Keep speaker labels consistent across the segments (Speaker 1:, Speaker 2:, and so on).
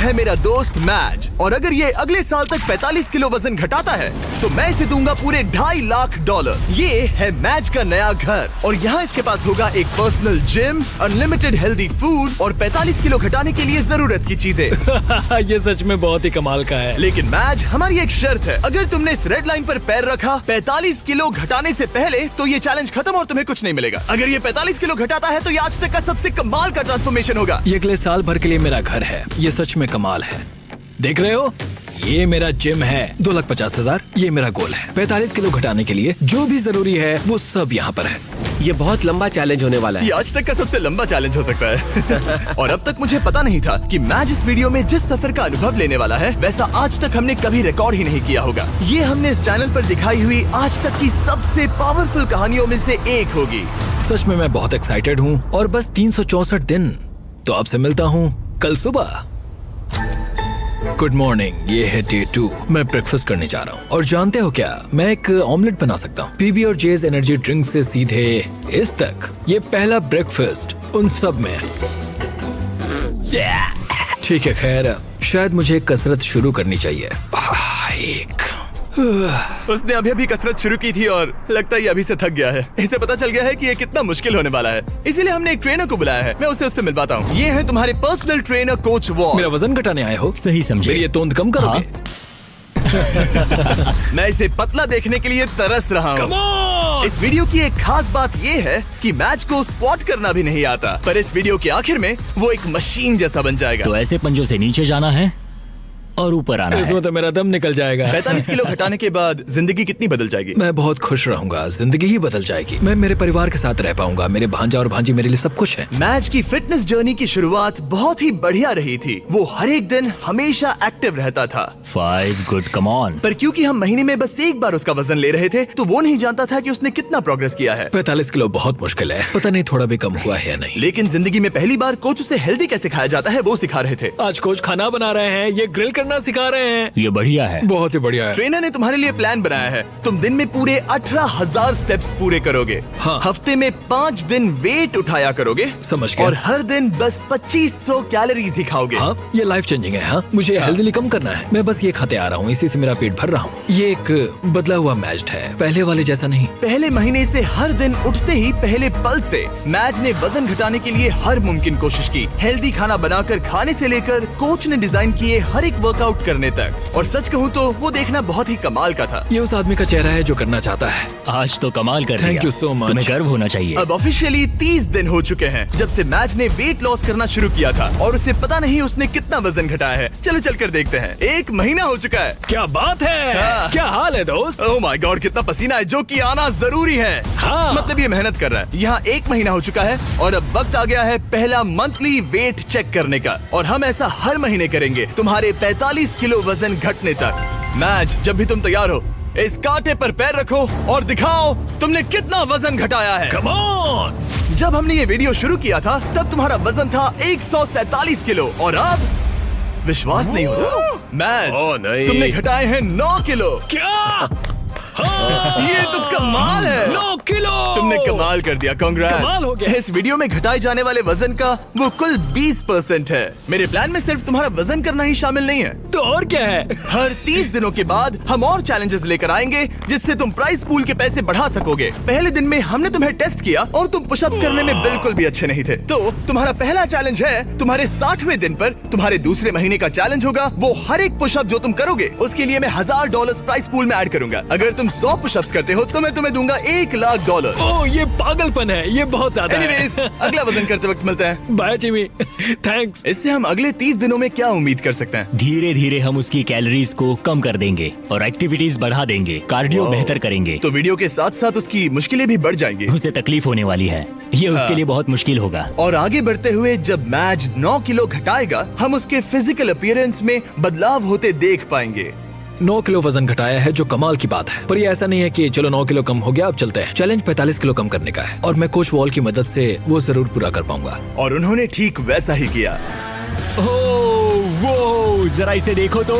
Speaker 1: है मेरा दोस्त मैज, और अगर ये अगले साल तक 45 किलो वजन घटाता है तो मैं इसे दूंगा पूरे $2.5 लाख। ये है मैज का नया घर, और यहाँ इसके पास होगा एक personal gym, unlimited healthy food और 45 किलो घटाने के लिए जरूरत की चीजें।
Speaker 2: ये सच में बहुत ही कमाल का है।
Speaker 1: लेकिन मैज, हमारी एक शर्त है, अगर तुमने इस रेड लाइन पर पैर रखा 45 किलो घटाने से पहले तो ये चैलेंज खत्म और तुम्हें कुछ नहीं मिलेगा। अगर ये 45 किलो घटाता है तो ये आज तक का सबसे कमाल का ट्रांसफॉर्मेशन होगा।
Speaker 2: ये अगले साल भर के लिए मेरा घर है। ये सच में कमाल है। देख रहे हो, ये मेरा जिम है। 2,50,000 ये मेरा गोल है। 45 किलो घटाने के लिए जो भी जरूरी है वो सब यहाँ पर है।
Speaker 3: ये बहुत लंबा चैलेंज होने वाला है।
Speaker 1: ये आज तक का सबसे लंबा चैलेंज हो सकता है। और अब तक मुझे पता नहीं था कि मैज इस वीडियो में जिस सफर का अनुभव लेने वाला है वैसा आज तक हमने कभी रिकॉर्ड ही नहीं किया होगा। ये हमने इस चैनल पर दिखाई हुई आज तक की सबसे पावरफुल कहानियों में से एक होगी।
Speaker 2: सच में मैं बहुत एक्साइटेड हूँ और बस 364 दिन। तो आपसे मिलता हूँ कल सुबह। गुड मॉर्निंग, ये है डे 2। मैं ब्रेकफास्ट करने जा रहा हूँ और जानते हो क्या, मैं एक ऑमलेट बना सकता हूँ। पीबी और जेज एनर्जी ड्रिंक से सीधे इस तक। ये पहला ब्रेकफास्ट उन सब में। ठीक है, खैर शायद मुझे कसरत शुरू करनी चाहिए।
Speaker 1: उसने अभी कसरत शुरू की थी और लगता है ये अभी से थक गया है। इसे पता चल गया है कि ये कितना मुश्किल होने वाला है, इसीलिए हमने एक ट्रेनर को बुलाया है। मैं उससे मिलवाता हूँ। ये है तुम्हारे पर्सनल ट्रेनर कोच वॉल।
Speaker 2: मेरा वजन घटाने आए हो?
Speaker 4: सही समझे।
Speaker 2: मेरी ये तोंद कम करोगे?
Speaker 1: मैं इसे पतला देखने के लिए तरस रहा हूँ। इस वीडियो की एक खास बात ये है कि मैच को स्क्वाट करना भी नहीं आता, पर इस वीडियो के आखिर में वो एक मशीन जैसा बन जाएगा।
Speaker 4: तो ऐसे पंजों से नीचे जाना है और ऊपर आना है।
Speaker 2: इसमें तो मेरा दम निकल जाएगा।
Speaker 1: 45 किलो घटाने के बाद जिंदगी कितनी बदल जाएगी?
Speaker 2: मैं बहुत खुश रहूंगा। जिंदगी ही बदल जाएगी। मैं मेरे परिवार के साथ रह पाऊंगा। मेरे भांजा और भांजी मेरे लिए सब कुछ है।
Speaker 1: मैच की फिटनेस जर्नी की शुरुआत बहुत ही बढ़िया रही थी। वो हर एक दिन हमेशा एक्टिव रहता था।
Speaker 4: 5 गुड, कम ऑन।
Speaker 1: पर क्योंकि हम महीने में बस एक बार उसका वजन ले रहे थे तो वो नहीं जानता था कि उसने कितना प्रोग्रेस किया है।
Speaker 2: 45 किलो बहुत मुश्किल है। पता नहीं थोड़ा भी कम हुआ है या नहीं।
Speaker 1: लेकिन जिंदगी में पहली बार कोच उसे हेल्दी कैसे खाया जाता है वो सिखा रहे थे।
Speaker 2: आज कोच खाना बना रहे हैं, ये ग्रिल करना सिखा रहे हैं।
Speaker 4: ये बढ़िया है।
Speaker 2: बहुत ही बढ़िया है।
Speaker 1: ट्रेनर ने तुम्हारे लिए प्लान बनाया है। तुम दिन में पूरे 18,000 स्टेप्स पूरे करोगे।
Speaker 2: हाँ।
Speaker 1: हफ्ते में 5 दिन वेट उठाया करोगे।
Speaker 2: समझ गया।
Speaker 1: और हर दिन बस 2500 कैलोरीज ही खाओगे।
Speaker 2: हाँ, ये लाइफ चेंजिंग है। हाँ, मुझे हेल्दी कम करना है। मैं बस ये खाते आ रहा हूँ, इसी से मेरा पेट भर रहा हूँ। ये एक बदला हुआ मैच है, पहले वाले जैसा नहीं।
Speaker 1: पहले महीने से हर दिन उठते ही पहले पल से मैच ने वजन घटाने के लिए हर मुमकिन कोशिश की। हेल्दी खाना बनाकर खाने से लेकर कोच ने डिजाइन किए हर एक वर्कआउट करने तक। और सच कहूँ तो वो देखना बहुत ही कमाल का था।
Speaker 2: ये उस आदमी का चेहरा है जो करना चाहता है।
Speaker 4: आज तो कमाल कर दिया।
Speaker 2: Thank you so much।
Speaker 4: तुम्हें गर्व होना चाहिए।
Speaker 1: अब ऑफिशियली 30 दिन हो चुके हैं जब से मैच ने वेट लॉस करना शुरू किया था, और उसे पता नहीं उसने कितना वजन घटाया है। चलो चलकर देखते हैं। 1 महीना हो चुका है।
Speaker 2: क्या बात है।
Speaker 1: हाँ।
Speaker 2: क्या हाल है दोस्त?
Speaker 1: ओह माय गॉड, कितना पसीना है, जो कि आना जरूरी है।
Speaker 2: हाँ।
Speaker 1: मतलब ये मेहनत कर रहा है। यहाँ 1 महीना हो चुका है और अब वक्त आ गया है पहला मंथली वेट चेक करने का, और हम ऐसा हर महीने करेंगे तुम्हारे 45 किलो वजन घटने तक। मैच, जब भी तुम तैयार हो इस कांटे पर पैर रखो और दिखाओ तुमने कितना वजन घटाया है।
Speaker 2: Come on!
Speaker 1: जब हमने ये वीडियो शुरू किया था तब तुम्हारा वजन था 147 किलो, और अब विश्वास नहीं होता मैच,
Speaker 3: नहीं।
Speaker 1: तुमने घटाए हैं 9 किलो।
Speaker 2: क्या?
Speaker 1: ये तो कमाल है।
Speaker 2: 9 किलो।
Speaker 1: तुमने कमाल कर दिया, कांग्रेट्स।
Speaker 2: कमाल हो गया।
Speaker 1: इस वीडियो में घटाए जाने वाले वजन का वो कुल 20% है। मेरे प्लान में सिर्फ तुम्हारा वजन करना ही शामिल नहीं है।
Speaker 2: तो और क्या है?
Speaker 1: हर 30 दिनों के बाद हम और चैलेंजेस लेकर आएंगे जिससे तुम प्राइस पूल के पैसे बढ़ा सकोगे। पहले दिन में हमने तुम्हें टेस्ट किया और तुम पुशअप्स करने में बिल्कुल भी अच्छे नहीं थे। तो तुम्हारा पहला चैलेंज है तुम्हारे 60वें दिन पर तुम्हारे दूसरे महीने का चैलेंज होगा वो हर एक पुशअप जो तुम करोगे उसके लिए मैं $1000 प्राइस पूल में ऐड करूंगा। अगर तुम 100 पुशअप्स करते हो तो मैं तुम्हें दूंगा $1 लाख।
Speaker 2: ओह, ये पागलपन है। ये बहुत ज्यादा
Speaker 1: एनीवेज,
Speaker 2: है।
Speaker 1: अगला वजन करते वक्त मिलते हैं।
Speaker 2: Bye Jimmy. थैंक्स।
Speaker 1: इससे हम अगले 30 दिनों में क्या उम्मीद कर सकते हैं?
Speaker 4: धीरे धीरे हम उसकी कैलोरीज को कम कर देंगे और एक्टिविटीज बढ़ा देंगे। कार्डियो बेहतर करेंगे।
Speaker 1: तो वीडियो के साथ साथ उसकी मुश्किलें भी बढ़ जाएंगी।
Speaker 4: उसे तकलीफ होने वाली है। ये उसके लिए बहुत मुश्किल होगा।
Speaker 1: और आगे बढ़ते हुए जब मैच 9 किलो घटाएगा हम उसके फिजिकल अपीयरेंस में बदलाव होते देख पाएंगे।
Speaker 2: 9 किलो वजन घटाया है जो कमाल की बात है। पर ये ऐसा नहीं है कि चलो 9 किलो कम हो गया अब चलते हैं। चैलेंज 45 किलो कम करने का है और मैं कोच वॉल की मदद से वो जरूर पूरा कर पाऊंगा।
Speaker 1: और उन्होंने ठीक वैसा ही किया।
Speaker 4: वो जरा इसे देखो तो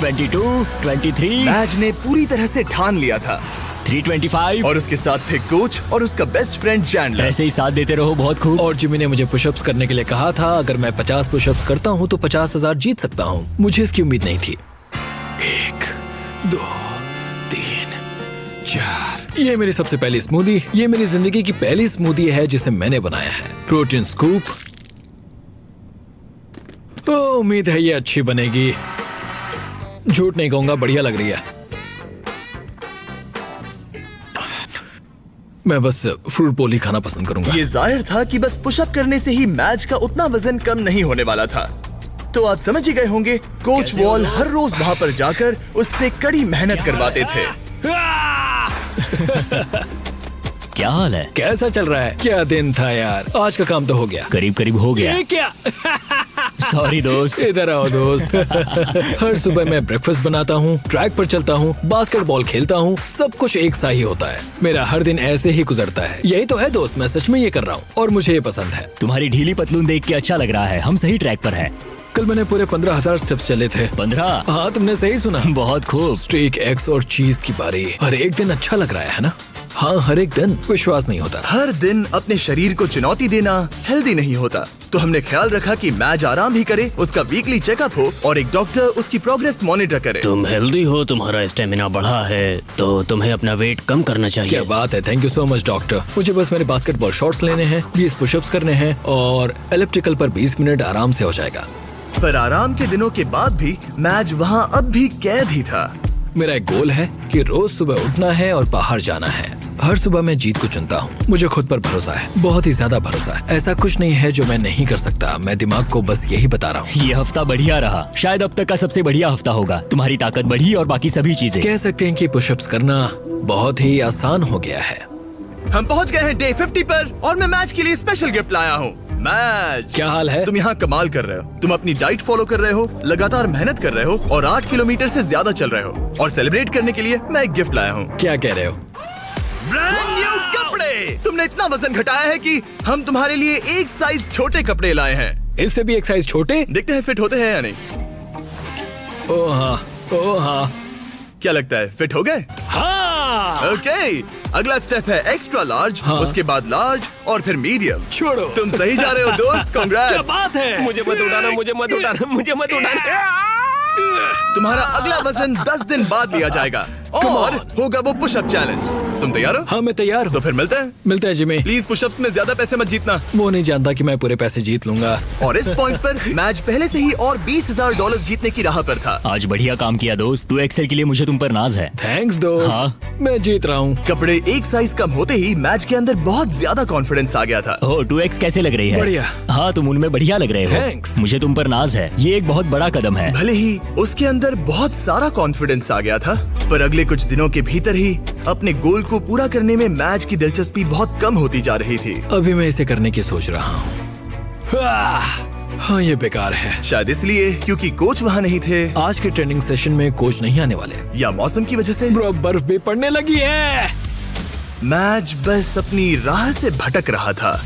Speaker 4: 22, 23।
Speaker 1: मैच ने पूरी तरह से ठान लिया था
Speaker 4: 325।
Speaker 1: और उसके साथ थे कोच और उसका बेस्ट फ्रेंड चैंडलर।
Speaker 4: ऐसे ही साथ देते रहो, बहुत खूब।
Speaker 2: और जिमी ने मुझे पुशअप्स करने के लिए कहा था, अगर मैं 50 पुशअप्स करता हूँ तो 50,000 जीत सकता हूँ। मुझे इसकी उम्मीद नहीं थी। 1 2 3 4। ये मेरी सबसे पहली स्मूदी। ये मेरी जिंदगी की पहली स्मूदी है जिसे मैंने बनाया है। Protein scoop. तो उम्मीद है ये अच्छी बनेगी। झूठ नहीं कहूंगा, बढ़िया लग रही है। मैं बस फ्रूट बोल ही खाना पसंद करूंगा।
Speaker 1: ये जाहिर था कि बस पुशअप करने से ही मैच का उतना वजन कम नहीं होने वाला था। तो आप समझ ही गए होंगे, कोच वॉल हर रोज वहाँ पर जाकर उससे कड़ी मेहनत करवाते थे।
Speaker 4: क्या हाल है?
Speaker 2: कैसा चल रहा है? क्या दिन था यार। आज का काम तो हो गया।
Speaker 4: करीब करीब हो गया।
Speaker 2: ये क्या?
Speaker 4: सॉरी दोस्त।
Speaker 2: इधर आओ दोस्त। हर सुबह मैं ब्रेकफास्ट बनाता हूँ, ट्रैक पर चलता हूँ, बास्केटबॉल खेलता हूँ। सब कुछ एक सा ही होता है। मेरा हर दिन ऐसे ही गुजरता है। यही तो है दोस्त, मैं सच में ये कर रहा हूँ और मुझे ये पसंद है।
Speaker 4: तुम्हारी ढीली पतलून देख के अच्छा लग रहा है। हम सही ट्रैक पर हैं।
Speaker 2: कल मैंने पूरे 15,000 स्टेप्स चले थे।
Speaker 4: 15?
Speaker 2: हाँ, तुमने सही सुना।
Speaker 4: बहुत खूब।
Speaker 2: स्टेक, एग्स और चीज की बारी। हर एक दिन अच्छा लग रहा है ना? हाँ, हर एक दिन। विश्वास नहीं होता।
Speaker 1: हर दिन अपने शरीर को चुनौती देना हेल्दी नहीं होता। तो हमने ख्याल रखा कि मैच आराम भी करे, उसका वीकली चेकअप हो और एक डॉक्टर उसकी प्रोग्रेस मॉनिटर करे।
Speaker 5: तुम हेल्दी हो, तुम्हारा स्टेमिना बढ़ा है, तो तुम्हें अपना वेट कम करना चाहिए।
Speaker 2: क्या बात है, thank you so much doctor. मुझे बस मेरे बास्केटबॉल शॉट्स लेने हैं, 20 पुशअप्स करने हैं और एलिप्टिकल पर 20 मिनट आराम से हो जाएगा।
Speaker 1: पर आराम के दिनों के बाद भी मैच वहाँ अब भी कैद ही था।
Speaker 2: मेरा एक गोल है कि रोज सुबह उठना है और बाहर जाना है। हर सुबह मैं जीत को चुनता हूँ। मुझे खुद पर भरोसा है, बहुत ही ज्यादा भरोसा है। ऐसा कुछ नहीं है जो मैं नहीं कर सकता। मैं दिमाग को बस यही बता रहा हूँ।
Speaker 4: ये हफ्ता बढ़िया रहा, शायद अब तक का सबसे बढ़िया हफ्ता होगा। तुम्हारी ताकत बढ़ी और बाकी सभी चीजें।
Speaker 2: कह सकते हैं कि पुशअप्स करना बहुत ही आसान हो गया है।
Speaker 1: हम पहुँच गए हैं डे 50 पर और मैं मैच के लिए स्पेशल गिफ्ट लाया हूँ। मैच,
Speaker 2: क्या हाल है?
Speaker 1: तुम यहाँ कमाल कर रहे हो। तुम अपनी डाइट फॉलो कर रहे हो, लगातार मेहनत कर रहे हो और 8 किलोमीटर से ज्यादा चल रहे हो। और सेलिब्रेट करने के लिए मैं एक गिफ्ट लाया हूँ।
Speaker 2: क्या कह रहे हो?
Speaker 1: ब्रांड न्यू कपड़े। तुमने इतना वजन घटाया है कि हम तुम्हारे लिए एक साइज छोटे कपड़े लाए हैं।
Speaker 2: इससे भी एक साइज छोटे?
Speaker 1: देखते हैं फिट होते हैं या नहीं।
Speaker 2: ओ हाँ, ओ हाँ।
Speaker 1: क्या लगता है, फिट हो गए?
Speaker 2: हाँ।
Speaker 1: ओके, अगला स्टेप है एक्स्ट्रा लार्ज,
Speaker 2: हाँ।
Speaker 1: उसके बाद लार्ज और फिर मीडियम।
Speaker 2: छोड़ो।
Speaker 1: तुम सही जा रहे हो दोस्त,
Speaker 2: क्या
Speaker 1: कांग्रेट्स।
Speaker 2: बात है?
Speaker 5: मुझे मत उठाना, मुझे मत उठाना, मुझे मत उठाना।
Speaker 1: तुम्हारा अगला वजन 10 दिन बाद लिया जाएगा और होगा वो पुशअप चैलेंज। तुम तैयार हो?
Speaker 2: हाँ, मैं तैयार
Speaker 1: तो
Speaker 2: हूँ।
Speaker 1: फिर मिलते हैं।
Speaker 2: मिलते हैं जिमी।
Speaker 1: प्लीज पुशअप्स में ज्यादा पैसे मत जीतना।
Speaker 2: वो नहीं जानता कि मैं पूरे पैसे जीत लूंगा।
Speaker 1: और इस पॉइंट पर मैच पहले से ही और $20,000 जीतने की राह पर था।
Speaker 4: आज बढ़िया काम किया दोस्त। 2XL के लिए मुझे तुम पर नाज है।
Speaker 2: थैंक्स दोस्त।
Speaker 4: हाँ।
Speaker 2: मैं जीत रहा हूँ।
Speaker 1: कपड़े एक साइज कम होते ही मैच के अंदर बहुत ज्यादा कॉन्फिडेंस आ गया था।
Speaker 4: ओह, 2X कैसे लग रही है?
Speaker 2: बढ़िया।
Speaker 4: हाँ, तुम उनमें बढ़िया लग रहे हो।
Speaker 2: Thanks।
Speaker 4: मुझे तुम पर नाज है। ये एक बहुत बड़ा कदम है।
Speaker 1: भले ही उसके अंदर बहुत सारा कॉन्फिडेंस आ गया था, पर अगले कुछ दिनों के भीतर ही अपने गोल को पूरा करने में मैच की दिलचस्पी बहुत कम होती जा रही थी।
Speaker 2: अभी मैं इसे करने की सोच रहा हूँ। हाँ, ये बेकार है।
Speaker 1: शायद इसलिए क्योंकि कोच वहाँ नहीं थे,
Speaker 2: आज के ट्रेनिंग सेशन में कोच नहीं आने वाले।
Speaker 1: या मौसम की वजह से।
Speaker 2: ब्रो, बर्फ भी पड़ने लगी है।
Speaker 1: मैच बस अपनी राह से भटक रहा था।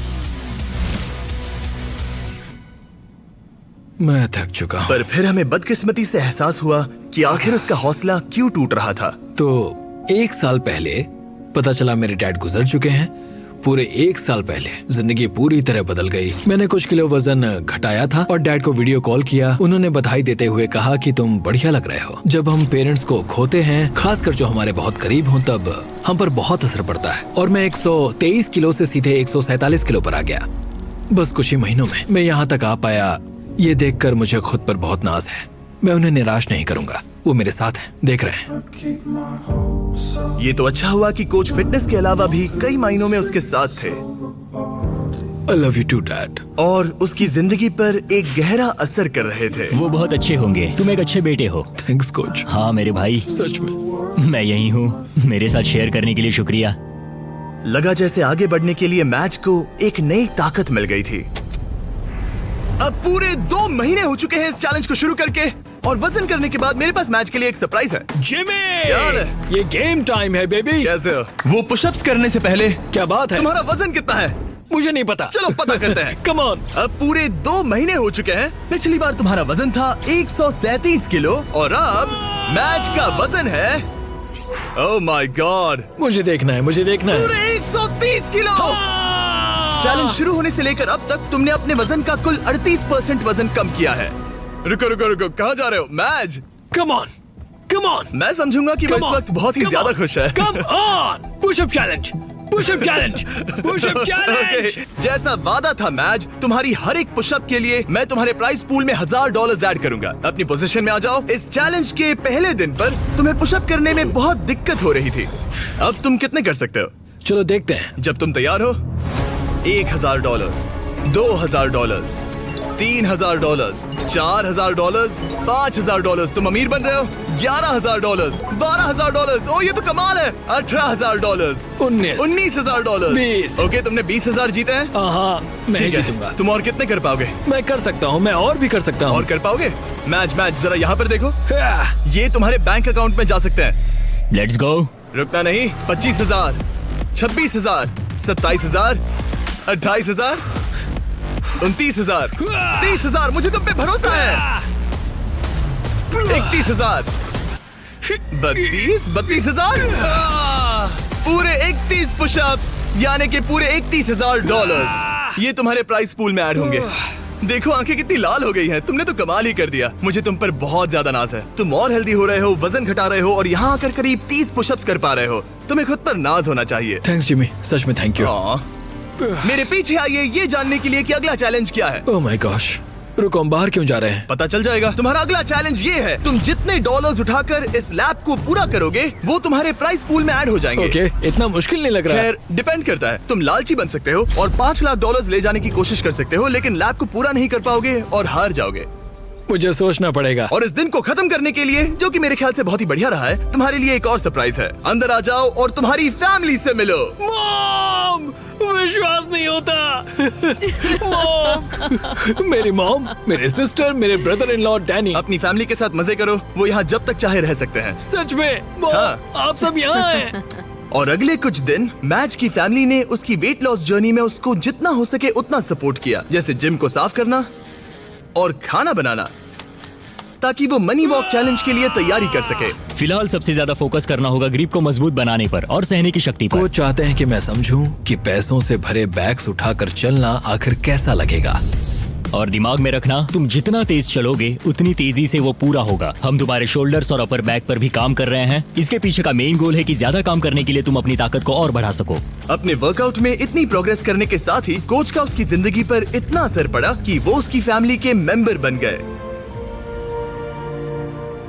Speaker 2: मैं थक चुका हूँ।
Speaker 1: पर फिर हमें बदकिस्मती से एहसास हुआ कि आखिर उसका हौसला क्यों टूट रहा था।
Speaker 2: तो 1 साल पहले पता चला मेरे डैड गुजर चुके हैं। पूरे 1 साल पहले जिंदगी पूरी तरह बदल गई। मैंने कुछ किलो वजन घटाया था और डैड को वीडियो कॉल किया। उन्होंने बधाई देते हुए कहा कि तुम बढ़िया लग रहे हो। जब हम पेरेंट्स को खोते हैं, खासकर जो हमारे बहुत करीब हों, तब हम पर बहुत असर पड़ता है। और मैं 123 किलो से सीधे 147 किलो पर आ गया बस कुछ ही महीनों में। मैं यहाँ तक आ पाया, ये देखकर मुझे खुद पर बहुत नाज है। मैं उन्हें निराश नहीं करूंगा, वो मेरे साथ हैं, देख रहे हैं।
Speaker 1: ये तो अच्छा हुआ कि कोच फिटनेस के अलावा भी कई मायनों में उसके साथ थे
Speaker 2: I love you too, Dad।
Speaker 1: और उसकी जिंदगी पर एक गहरा असर कर रहे थे।
Speaker 4: वो बहुत अच्छे होंगे। तुम एक अच्छे बेटे हो।
Speaker 2: Thanks coach.
Speaker 4: हाँ मेरे भाई,
Speaker 2: सच में।
Speaker 4: मैं यही हूँ। मेरे साथ शेयर करने के लिए शुक्रिया।
Speaker 1: लगा जैसे आगे बढ़ने के लिए मैच को एक नई ताकत मिल गई थी। अब पूरे 2 महीने हो चुके हैं इस चैलेंज को शुरू करके और वजन करने के बाद मेरे पास मैच के लिए एक सरप्राइज है।
Speaker 2: जिमी,
Speaker 1: क्या हाल है?
Speaker 2: ये गेम टाइम है बेबी।
Speaker 1: कैसे हो? वो पुशअप्स करने से पहले
Speaker 2: क्या बात है?
Speaker 1: तुम्हारा वजन कितना है?
Speaker 2: मुझे नहीं पता।
Speaker 1: चलो पता करते हैं।
Speaker 2: Come on.
Speaker 1: अब पूरे 2 महीने हो चुके हैं। पिछली बार तुम्हारा वजन था 137 किलो और अब मैच का वजन है ओह माय गॉड,
Speaker 2: मुझे देखना है, मुझे देखना है।
Speaker 1: पूरे 130 किलो। चैलेंज शुरू होने से लेकर अब तक तुमने अपने वजन का कुल 38% वजन कम किया है। रुको रुको रुको, कहाँ जा रहे हो? मैज,
Speaker 2: कम ऑन, कम ऑन।
Speaker 1: मैं समझूंगा कि वो इस वक्त बहुत ही ज्यादा खुश है।
Speaker 2: Come on, pushup challenge, pushup challenge, pushup challenge.
Speaker 1: Okay, जैसा वादा था मैज, तुम्हारी हर एक पुशअप के लिए मैं तुम्हारे प्राइस पूल में $1000 ऐड करूंगा। अपनी पोजीशन में आ जाओ। इस चैलेंज के पहले दिन पर तुम्हें पुशअप करने में बहुत दिक्कत हो रही थी। अब तुम कितने कर सकते हो?
Speaker 2: चलो देखते हैं।
Speaker 1: जब तुम तैयार हो, $1000, $2000, $3000, $4000, $5000। तुम अमीर बन रहे हो। $11000, $12000। ओ ये तो कमाल है। $18000,
Speaker 2: 19 20।
Speaker 1: ओके, तुमने 20000 जीते हैं।
Speaker 2: हाँ, मैं
Speaker 1: ठीक है।
Speaker 2: जीतूंगा।
Speaker 1: तुम और कितने कर पाओगे?
Speaker 2: मैं कर सकता हूँ, मैं और भी कर सकता हूँ।
Speaker 1: और कर पाओगे? मैच जरा यहाँ पर देखो।
Speaker 2: हाँ,
Speaker 1: ये तुम्हारे बैंक अकाउंट में जा सकते हैं।
Speaker 4: Let's go.
Speaker 1: रुकना नहीं। 25000, 26000, 27000, 28000, 29000, 30000। मुझे तुम पे भरोसा है। 31000, 32000। पूरे 31 पुशअप्स, यानी कि पूरे $31000 ये तुम्हारे प्राइस पूल में ऐड होंगे। देखो आंखें कितनी लाल हो गई हैं। तुमने तो कमाल ही कर दिया। मुझे तुम पर बहुत ज्यादा नाज है। तुम और हेल्दी हो रहे हो, वजन घटा रहे हो और यहाँ आकर करीब 30 पुशअप्स कर पा रहे हो। तुम्हें खुद पर नाज होना चाहिए।
Speaker 2: थैंक्स जिमी, सच में थैंक यू।
Speaker 1: मेरे पीछे आइए ये जानने के लिए कि अगला चैलेंज क्या है।
Speaker 2: ओह माय गॉश, रुको, हम बाहर क्यों जा रहे हैं?
Speaker 1: पता चल जाएगा। तुम्हारा अगला चैलेंज ये है, तुम जितने डॉलर्स उठाकर इस लैब को पूरा करोगे वो तुम्हारे प्राइस पूल में ऐड हो जाएंगे।
Speaker 2: ओके, इतना मुश्किल नहीं लग रहा है।
Speaker 1: खैर, डिपेंड करता है। तुम लालची बन सकते हो और $5 लाख ले जाने की कोशिश कर सकते हो, लेकिन लैब को पूरा नहीं कर पाओगे और हार जाओगे।
Speaker 2: मुझे सोचना पड़ेगा।
Speaker 1: और इस दिन को खत्म करने के लिए, जो कि मेरे ख्याल से बहुत ही बढ़िया रहा है, तुम्हारे लिए एक और सरप्राइज है। अंदर आ जाओ और तुम्हारी फैमिली से मिलो।
Speaker 2: मॉम, विश्वास नहीं होता। मॉम, मेरी मॉम, मेरे सिस्टर, मेरे ब्रदर इन लॉ डैनी।
Speaker 1: अपनी फैमिली के साथ मजे करो। वो यहाँ जब तक चाहे रह सकते हैं।
Speaker 2: सच में मॉम,
Speaker 1: हाँ।
Speaker 2: आप सब यहाँ हैं।
Speaker 1: और अगले कुछ दिन मैच की फैमिली ने उसकी वेट लॉस जर्नी में उसको जितना हो सके उतना सपोर्ट किया, जैसे जिम को साफ करना और खाना बनाना, ताकि वो मनी वॉक चैलेंज के लिए तैयारी कर सके।
Speaker 4: फिलहाल सबसे ज्यादा फोकस करना होगा ग्रिप को मजबूत बनाने पर और सहने की शक्ति पर।
Speaker 2: वो चाहते हैं कि मैं समझूं कि पैसों से भरे बैग्स उठाकर चलना आखिर कैसा लगेगा।
Speaker 4: और दिमाग में रखना, तुम जितना तेज चलोगे उतनी तेजी से वो पूरा होगा। हम तुम्हारे शोल्डर्स और अपर बैक पर भी काम कर रहे हैं। इसके पीछे का मेन गोल है कि ज्यादा काम करने के लिए तुम अपनी ताकत को और बढ़ा सको।
Speaker 1: अपने वर्कआउट में इतनी प्रोग्रेस करने के साथ ही कोच का उसकी जिंदगी पर इतना असर पड़ा कि वो उसकी फैमिली के मेंबर बन गए।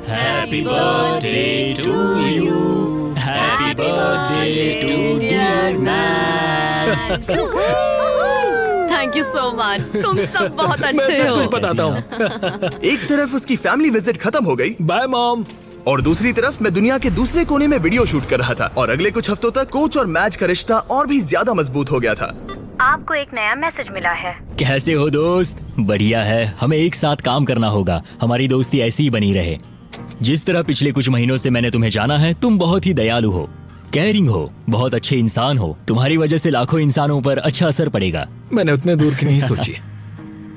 Speaker 4: Happy birthday to you, happy birthday to dear match.
Speaker 6: Thank you so much. तुम सब बहुत
Speaker 2: मैं
Speaker 6: अच्छे
Speaker 2: सब
Speaker 6: हो।
Speaker 2: कुछ बताता हूँ।
Speaker 1: एक तरफ उसकी फैमिली विजिट खत्म हो गई
Speaker 2: बाय मॉम।
Speaker 1: और दूसरी तरफ मैं दुनिया के दूसरे कोने में वीडियो शूट कर रहा था। और अगले कुछ हफ्तों तक कोच और मैच का रिश्ता और भी ज्यादा मजबूत हो गया था।
Speaker 7: आपको एक नया मैसेज मिला है।
Speaker 4: कैसे हो दोस्त? बढ़िया है। हमें एक साथ काम करना होगा। हमारी दोस्ती ऐसी ही बनी रहे। जिस तरह पिछले कुछ महीनों से मैंने तुम्हें जाना है, तुम बहुत ही दयालु हो, केयरिंग हो, बहुत अच्छे इंसान हो। तुम्हारी वजह से लाखों इंसानों पर अच्छा असर पड़ेगा।
Speaker 2: मैंने उतने दूर की नहीं सोची।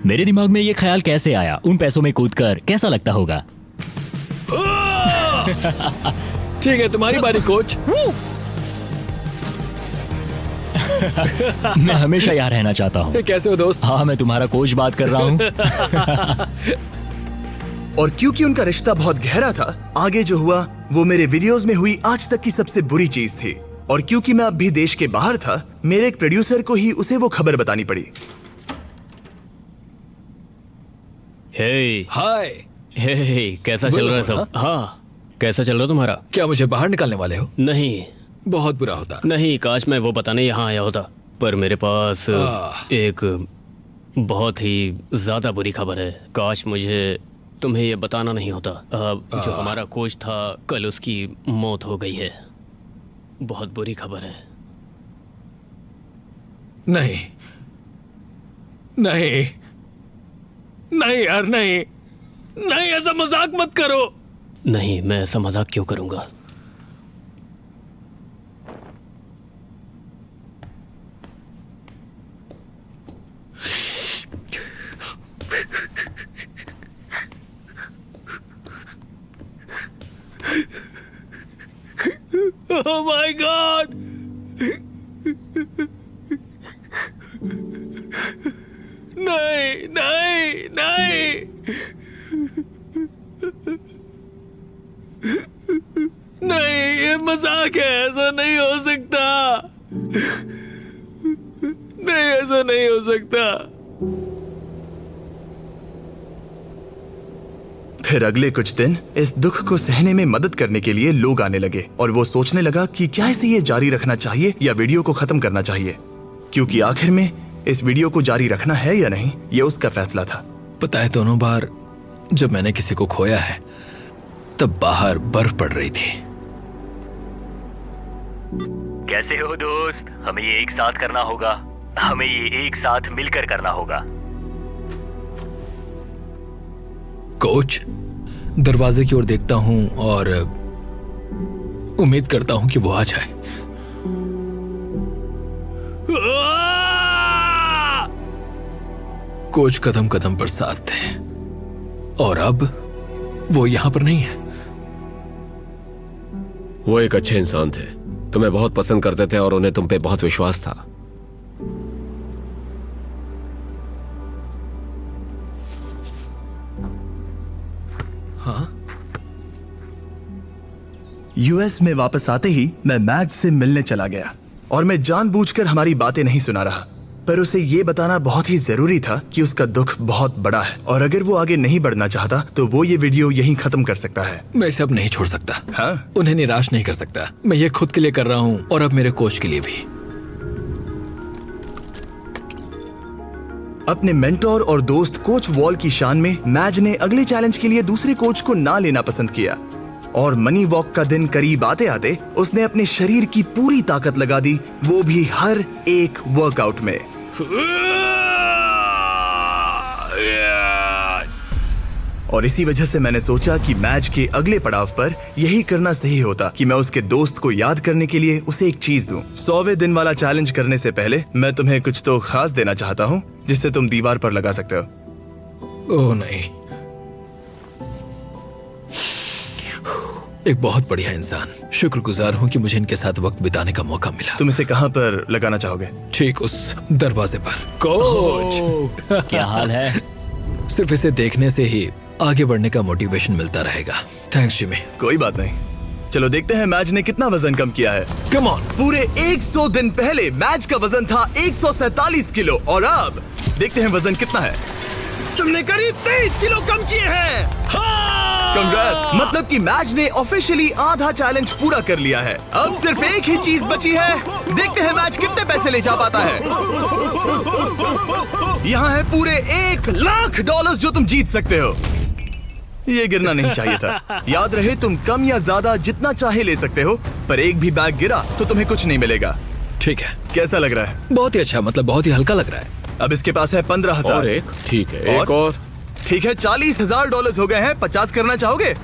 Speaker 4: मेरे दिमाग में ये ख्याल कैसे आया? उन पैसों में कूदकर कैसा लगता होगा?
Speaker 2: ठीक है, तुम्हारी बारी कोच।
Speaker 4: मैं हमेशा यहाँ रहना चाहता हूँ।
Speaker 2: कैसे हो दोस्त?
Speaker 4: हाँ, मैं तुम्हारा कोच बात कर रहा हूँ।
Speaker 1: और क्योंकि उनका रिश्ता बहुत गहरा था, आगे जो हुआ वो मेरे वीडियोस में हुई आज तक की सबसे बुरी चीज थी। और क्योंकि मैं अब भी देश के बाहर था, मेरे एक प्रोड्यूसर को ही उसे वो खबर बतानी पड़ी।
Speaker 5: हे
Speaker 2: हाय।
Speaker 5: हे, कैसा चल रहा है सब? हाँ, कैसा चल रहा तुम्हारा?
Speaker 2: क्या मुझे बाहर निकालने वाले हो?
Speaker 5: नहीं
Speaker 2: बहुत बुरा होता।
Speaker 5: नहीं, काश मैं वो बताने यहाँ आया होता, पर मेरे पास एक बहुत ही ज्यादा बुरी खबर है। काश मुझे तुम्हें ये बताना नहीं होता। जो हमारा कोच था, कल उसकी मौत हो गई है। बहुत बुरी खबर है।
Speaker 2: नहीं नहीं नहीं यार, नहीं नहीं, ऐसा मजाक मत करो।
Speaker 5: नहीं, मैं ऐसा मजाक क्यों करूंगा?
Speaker 2: Oh my God! नहीं नहीं नहीं! नहीं, ये मजाक है, ऐसा नहीं हो सकता। नहीं, ऐसा नहीं हो सकता।
Speaker 1: फिर अगले कुछ दिन इस दुख को सहने में मदद करने के लिए लोग आने लगे और वो सोचने लगा कि क्या इसे ये जारी रखना चाहिए या वीडियो को खत्म करना चाहिए, क्योंकि आखिर में इस वीडियो को जारी रखना है या नहीं ये उसका फैसला था।
Speaker 2: पता है, दोनों बार जब मैंने किसी को खोया है तब बाहर बर्फ पड़ रही थी।
Speaker 4: कैसे हो दोस्त? हमें ये एक साथ करना होगा, हमें ये एक साथ मिलकर करना होगा।
Speaker 2: कोच, दरवाजे की ओर देखता हूं और उम्मीद करता हूं कि वो आ जाए। कोच कदम कदम पर साथ थे और अब वो यहां पर नहीं है।
Speaker 3: वो एक अच्छे इंसान थे, तुम्हें बहुत पसंद करते थे और उन्हें तुम पे बहुत विश्वास था।
Speaker 1: यूएस में वापस आते ही मैं मैज से मिलने चला गया और मैं जानबूझकर हमारी बातें नहीं सुना रहा, पर उसे ये बताना बहुत ही जरूरी था कि उसका दुख बहुत बड़ा है और अगर वो आगे नहीं बढ़ना चाहता तो वो ये वीडियो यहीं खत्म कर सकता है।
Speaker 2: मैं इसे अब नहीं छोड़ सकता।
Speaker 1: हाँ?
Speaker 2: उन्हें निराश नहीं कर सकता। मैं ये खुद के लिए कर रहा हूं और अब मेरे कोच के लिए भी।
Speaker 1: अपने मेंटोर और दोस्त कोच वॉल की शान में मैज ने अगले चैलेंज के लिए दूसरे कोच को ना लेना पसंद किया और मनी वॉक का दिन करीब आते आते उसने अपने शरीर की पूरी ताकत लगा दी, वो भी हर एक वर्कआउट में। और इसी वजह से मैंने सोचा कि मैच के अगले पड़ाव पर यही करना सही होता कि मैं उसके दोस्त को याद करने के लिए उसे एक चीज दूं। 100वें दिन वाला चैलेंज करने से पहले मैं तुम्हें कुछ तो खास देना चाहता हूँ जिससे तुम दीवार पर लगा सकते हो।
Speaker 2: ओह नहीं, एक बहुत बढ़िया इंसान। शुक्रगुजार हूँ कि मुझे इनके साथ वक्त बिताने का मौका मिला।
Speaker 1: तुम इसे कहाँ पर लगाना चाहोगे?
Speaker 2: ठीक उस दरवाजे पर। कोच,
Speaker 4: क्या हाल है?
Speaker 2: सिर्फ इसे देखने से ही आगे बढ़ने का मोटिवेशन मिलता रहेगा। Thanks Jimmy.
Speaker 1: कोई बात नहीं, चलो देखते हैं मैच ने कितना वजन कम किया है।
Speaker 2: Come on.
Speaker 1: पूरे 100 दिन पहले मैच का वजन था 147 किलो और अब देखते हैं वजन कितना है। तुमने करीब 23 किलो कम किए हैं। कंग्रेट्स, मतलब कि मैच ने ऑफिशियली आधा चैलेंज पूरा कर लिया है। अब सिर्फ एक ही चीज बची है, देखते हैं मैच कितने पैसे ले जा पाता है। यहाँ है पूरे $1,00,000 जो तुम जीत सकते हो। ये गिरना नहीं चाहिए था। याद रहे तुम कम या ज्यादा जितना चाहे ले सकते हो, पर एक भी बैग गिरा तो तुम्हें कुछ नहीं मिलेगा।
Speaker 2: ठीक है।
Speaker 1: कैसा लग रहा है?
Speaker 2: बहुत ही अच्छा, मतलब बहुत ही हल्का लग रहा है।
Speaker 1: अब इसके पास है 15,000।
Speaker 3: और एक, ठीक है, एक और।
Speaker 1: ठीक है, $40,000 हो गए हैं। 50 करना चाहोगे?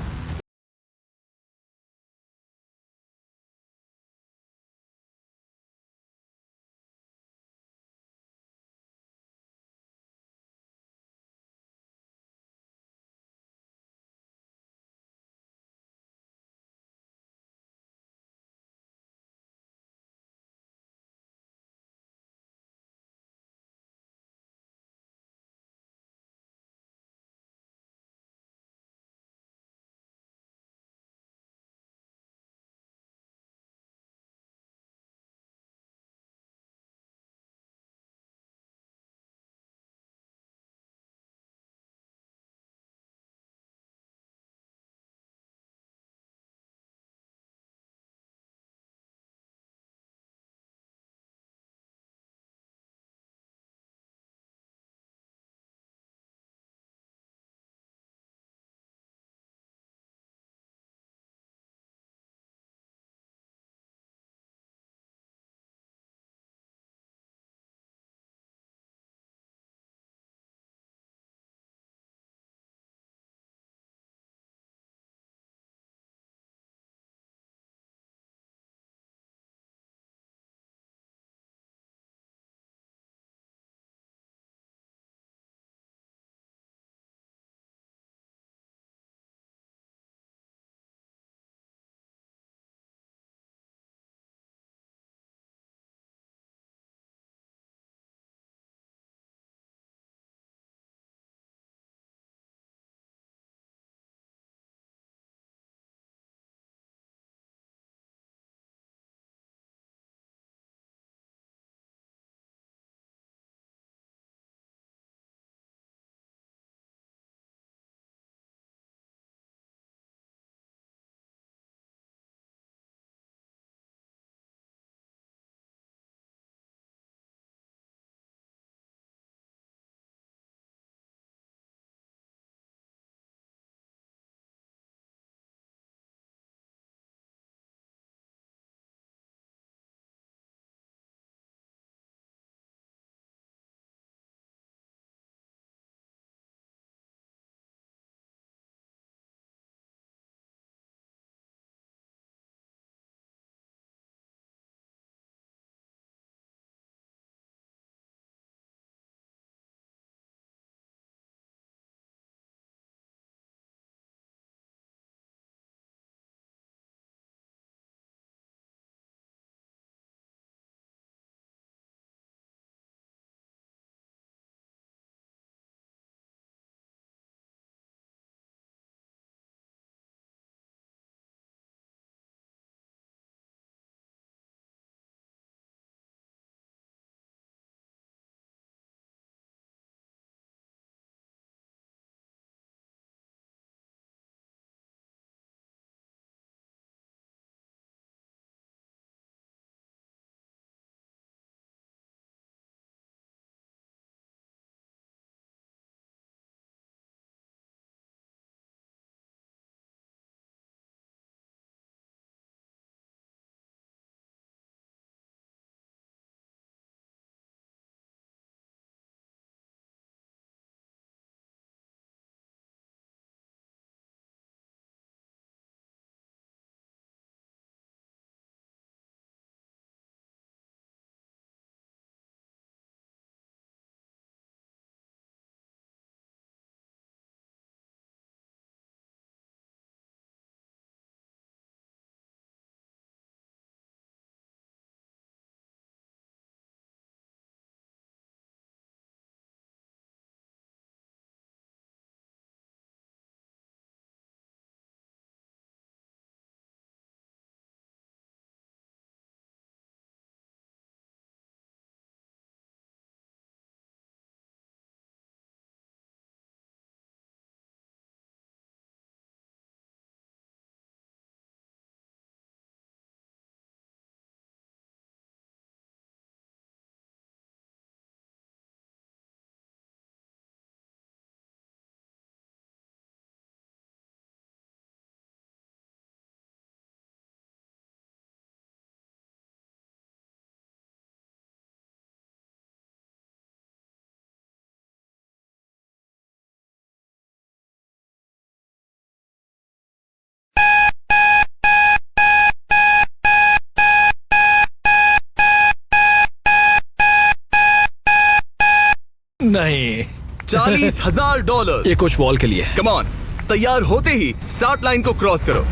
Speaker 1: $40,000।
Speaker 2: ये कुछ वॉल के लिए है।
Speaker 1: कम ऑन, तैयार होते ही स्टार्ट लाइन को क्रॉस करो।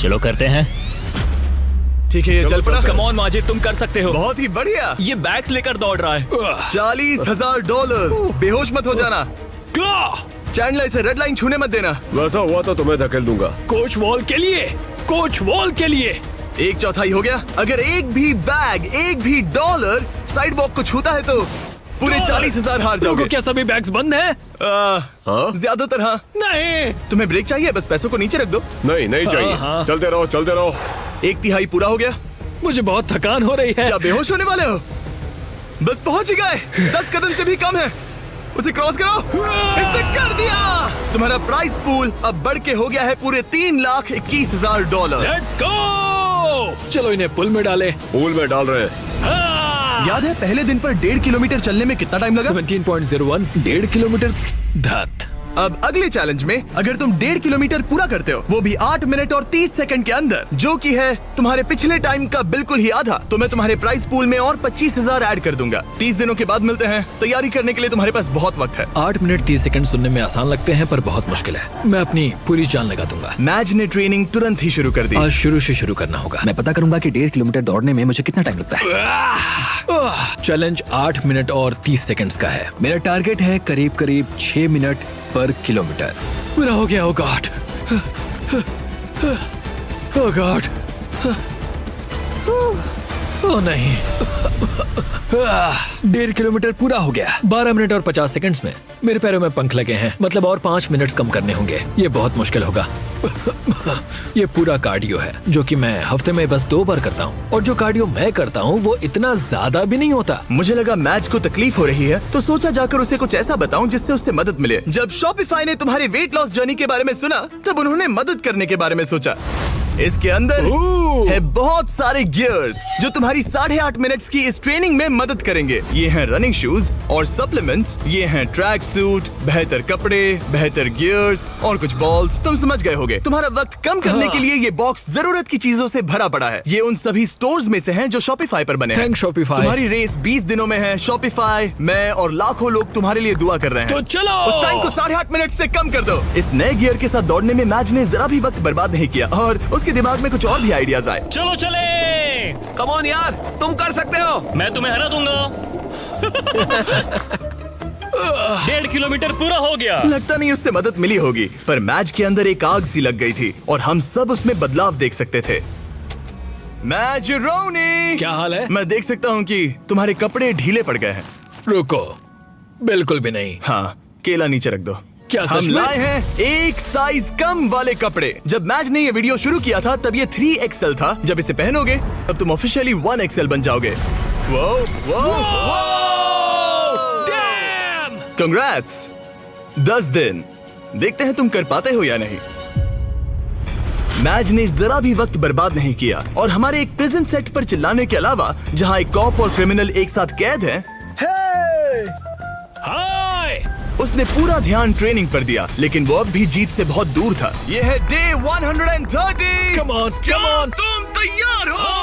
Speaker 4: चलो करते हैं।
Speaker 1: ठीक है, ये चल पड़ा।
Speaker 8: कम ऑन माजिद, तुम कर सकते हो।
Speaker 1: बहुत ही बढ़िया।
Speaker 8: ये बैग्स लेकर दौड़ रहा है।
Speaker 1: $40,000। बेहोश मत हो जाना। चैंडलर, इसे रेड लाइन छूने मत देना।
Speaker 3: वैसा हुआ तो तुम्हें धकेल दूंगा।
Speaker 2: कोच वॉल के लिए, कोच वॉल के लिए।
Speaker 1: 1/4 हो गया। अगर एक भी बैग, एक भी डॉलर साइड वॉक को छूता है तो पूरे 40,000 हार जाओगे।
Speaker 2: क्या सभी बैग्स बंद हैं?
Speaker 3: हाँ?
Speaker 1: ज्यादातर हाँ।
Speaker 2: नहीं।
Speaker 1: तुम्हें ब्रेक चाहिए? बस पैसों को नीचे रख दो।
Speaker 3: नहीं नहीं चाहिए।
Speaker 2: हाँ।
Speaker 3: चलते रहो चलते रहो।
Speaker 1: 1/3 पूरा हो गया।
Speaker 2: मुझे बहुत थकान हो रही है।
Speaker 1: क्या बेहोश होने वाले हो? बस पहुंच ही गए। 10 कदम से भी कम है। उसे क्रॉस करो। इसने कर दिया। तुम्हारा प्राइस पूल अब बढ़ के हो गया है पूरे $3,21,000।
Speaker 2: Let's go. चलो इन्हें पुल में डाले।
Speaker 3: पूल में डाल रहे हैं।
Speaker 1: याद है पहले दिन पर 1.5 किलोमीटर चलने में कितना टाइम लगा?
Speaker 2: 17.01, 1.5 किलोमीटर। धत।
Speaker 1: अब अगले चैलेंज में अगर तुम 1.5 किलोमीटर पूरा करते हो, वो भी 8 मिनट और 30 सेकंड के अंदर, जो कि है तुम्हारे पिछले टाइम का बिल्कुल ही आधा, तो मैं तुम्हारे प्राइस पूल में और 25,000 ऐड कर दूंगा। 30 दिनों के बाद मिलते हैं। तैयारी करने के लिए तुम्हारे पास बहुत वक्त है।
Speaker 2: 8 मिनट 30 सेकंड सुनने में आसान लगते हैं पर बहुत मुश्किल है। मैं अपनी पूरी जान लगा दूंगा।
Speaker 1: मैच ने ट्रेनिंग तुरंत ही शुरू कर दी।
Speaker 2: आज शुरू से शुरू करना होगा।
Speaker 4: मैं पता करूंगा कि 1.5 किलोमीटर दौड़ने में मुझे कितना टाइम लगता है।
Speaker 2: चैलेंज 8 मिनट और 30 सेकंड्स का है। मेरा टारगेट है करीब करीब 6 मिनट पर किलोमीटर। मेरा हो गया। ओ गॉड, ओ गॉड, ओ नहीं। 1.5 किलोमीटर पूरा हो गया। 12 मिनट और 50 सेकंड्स में। मेरे पैरों में पंख लगे हैं, मतलब और 5 मिनट कम करने होंगे। ये बहुत मुश्किल होगा। ये पूरा कार्डियो है जो कि मैं हफ्ते में बस 2 बार करता हूँ, और जो कार्डियो मैं करता हूँ वो इतना ज्यादा भी नहीं होता।
Speaker 1: मुझे लगा मैच को तकलीफ हो रही है, तो सोचा जाकर उसे कुछ ऐसा बताऊं जिससे उससे मदद मिले। जब शॉपिफाई ने तुम्हारे वेट लॉस जर्नी के बारे में सुना, तब उन्होंने मदद करने के बारे में सोचा। इसके अंदर है बहुत सारे गियर्स जो तुम्हारी 8.5 मिनट्स की इस ट्रेनिंग में मदद करेंगे। ये हैं रनिंग शूज और सप्लीमेंट्स, ये हैं ट्रैक सूट, बेहतर कपड़े, बेहतर गियर्स और कुछ बॉल्स। तुम समझ गए होगे। तुम्हारा वक्त कम करने के लिए ये बॉक्स जरूरत की चीजों से भरा पड़ा है। ये उन सभी स्टोर्स में से हैं जो शॉपिफाई पर बने हैं।
Speaker 2: Thanks Shopify.
Speaker 1: तुम्हारी रेस 20 दिनों में है। शॉपिफाई, मैं और लाखों लोग तुम्हारे लिए दुआ कर रहे हैं।
Speaker 2: तो चलो।
Speaker 1: उस टाइम को 8.5 मिनट से कम कर दो। इस नए गियर के साथ दौड़ने में मैच ने जरा भी वक्त बर्बाद नहीं किया और उसके दिमाग में कुछ और भी आइडियाज आए।
Speaker 8: चलो चले।
Speaker 5: कम ऑन यार, तुम कर सकते हो।
Speaker 8: मैं तुम्हें हरा दूंगा। 1.5 किलोमीटर पूरा हो गया।
Speaker 1: लगता नहीं उससे मदद मिली होगी, पर मैच के अंदर एक आग सी लग गई थी और हम सब उसमें बदलाव देख सकते थे। मैच रोनी,
Speaker 2: क्या हाल है?
Speaker 1: मैं देख सकता हूँ कि तुम्हारे कपड़े ढीले पड़ गए हैं।
Speaker 2: रुको, बिल्कुल भी नहीं।
Speaker 1: हाँ, केला नीचे रख दो।
Speaker 2: क्या सच
Speaker 1: हम
Speaker 2: में?
Speaker 1: लाए हैं एक साइज कम वाले कपड़े। जब मैच ने ये वीडियो शुरू किया था तब ये 3XL था। जब इसे पहनोगे तब तुम ऑफिशियली 1XL बन जाओगे। वो कंग्रेट्स। 10 दिन। देखते हैं तुम कर पाते हो या नहीं। मैच ने जरा भी वक्त बर्बाद नहीं किया और हमारे एक प्रिजन सेट पर चिल्लाने के अलावा, जहां एक कॉप और क्रिमिनल एक साथ कैद हैं,
Speaker 2: हाय!
Speaker 1: उसने पूरा ध्यान ट्रेनिंग पर दिया, लेकिन वो अब भी जीत से बहुत दूर था। ये है day 130।
Speaker 2: Come on, come on!
Speaker 1: तुम तैयार हो?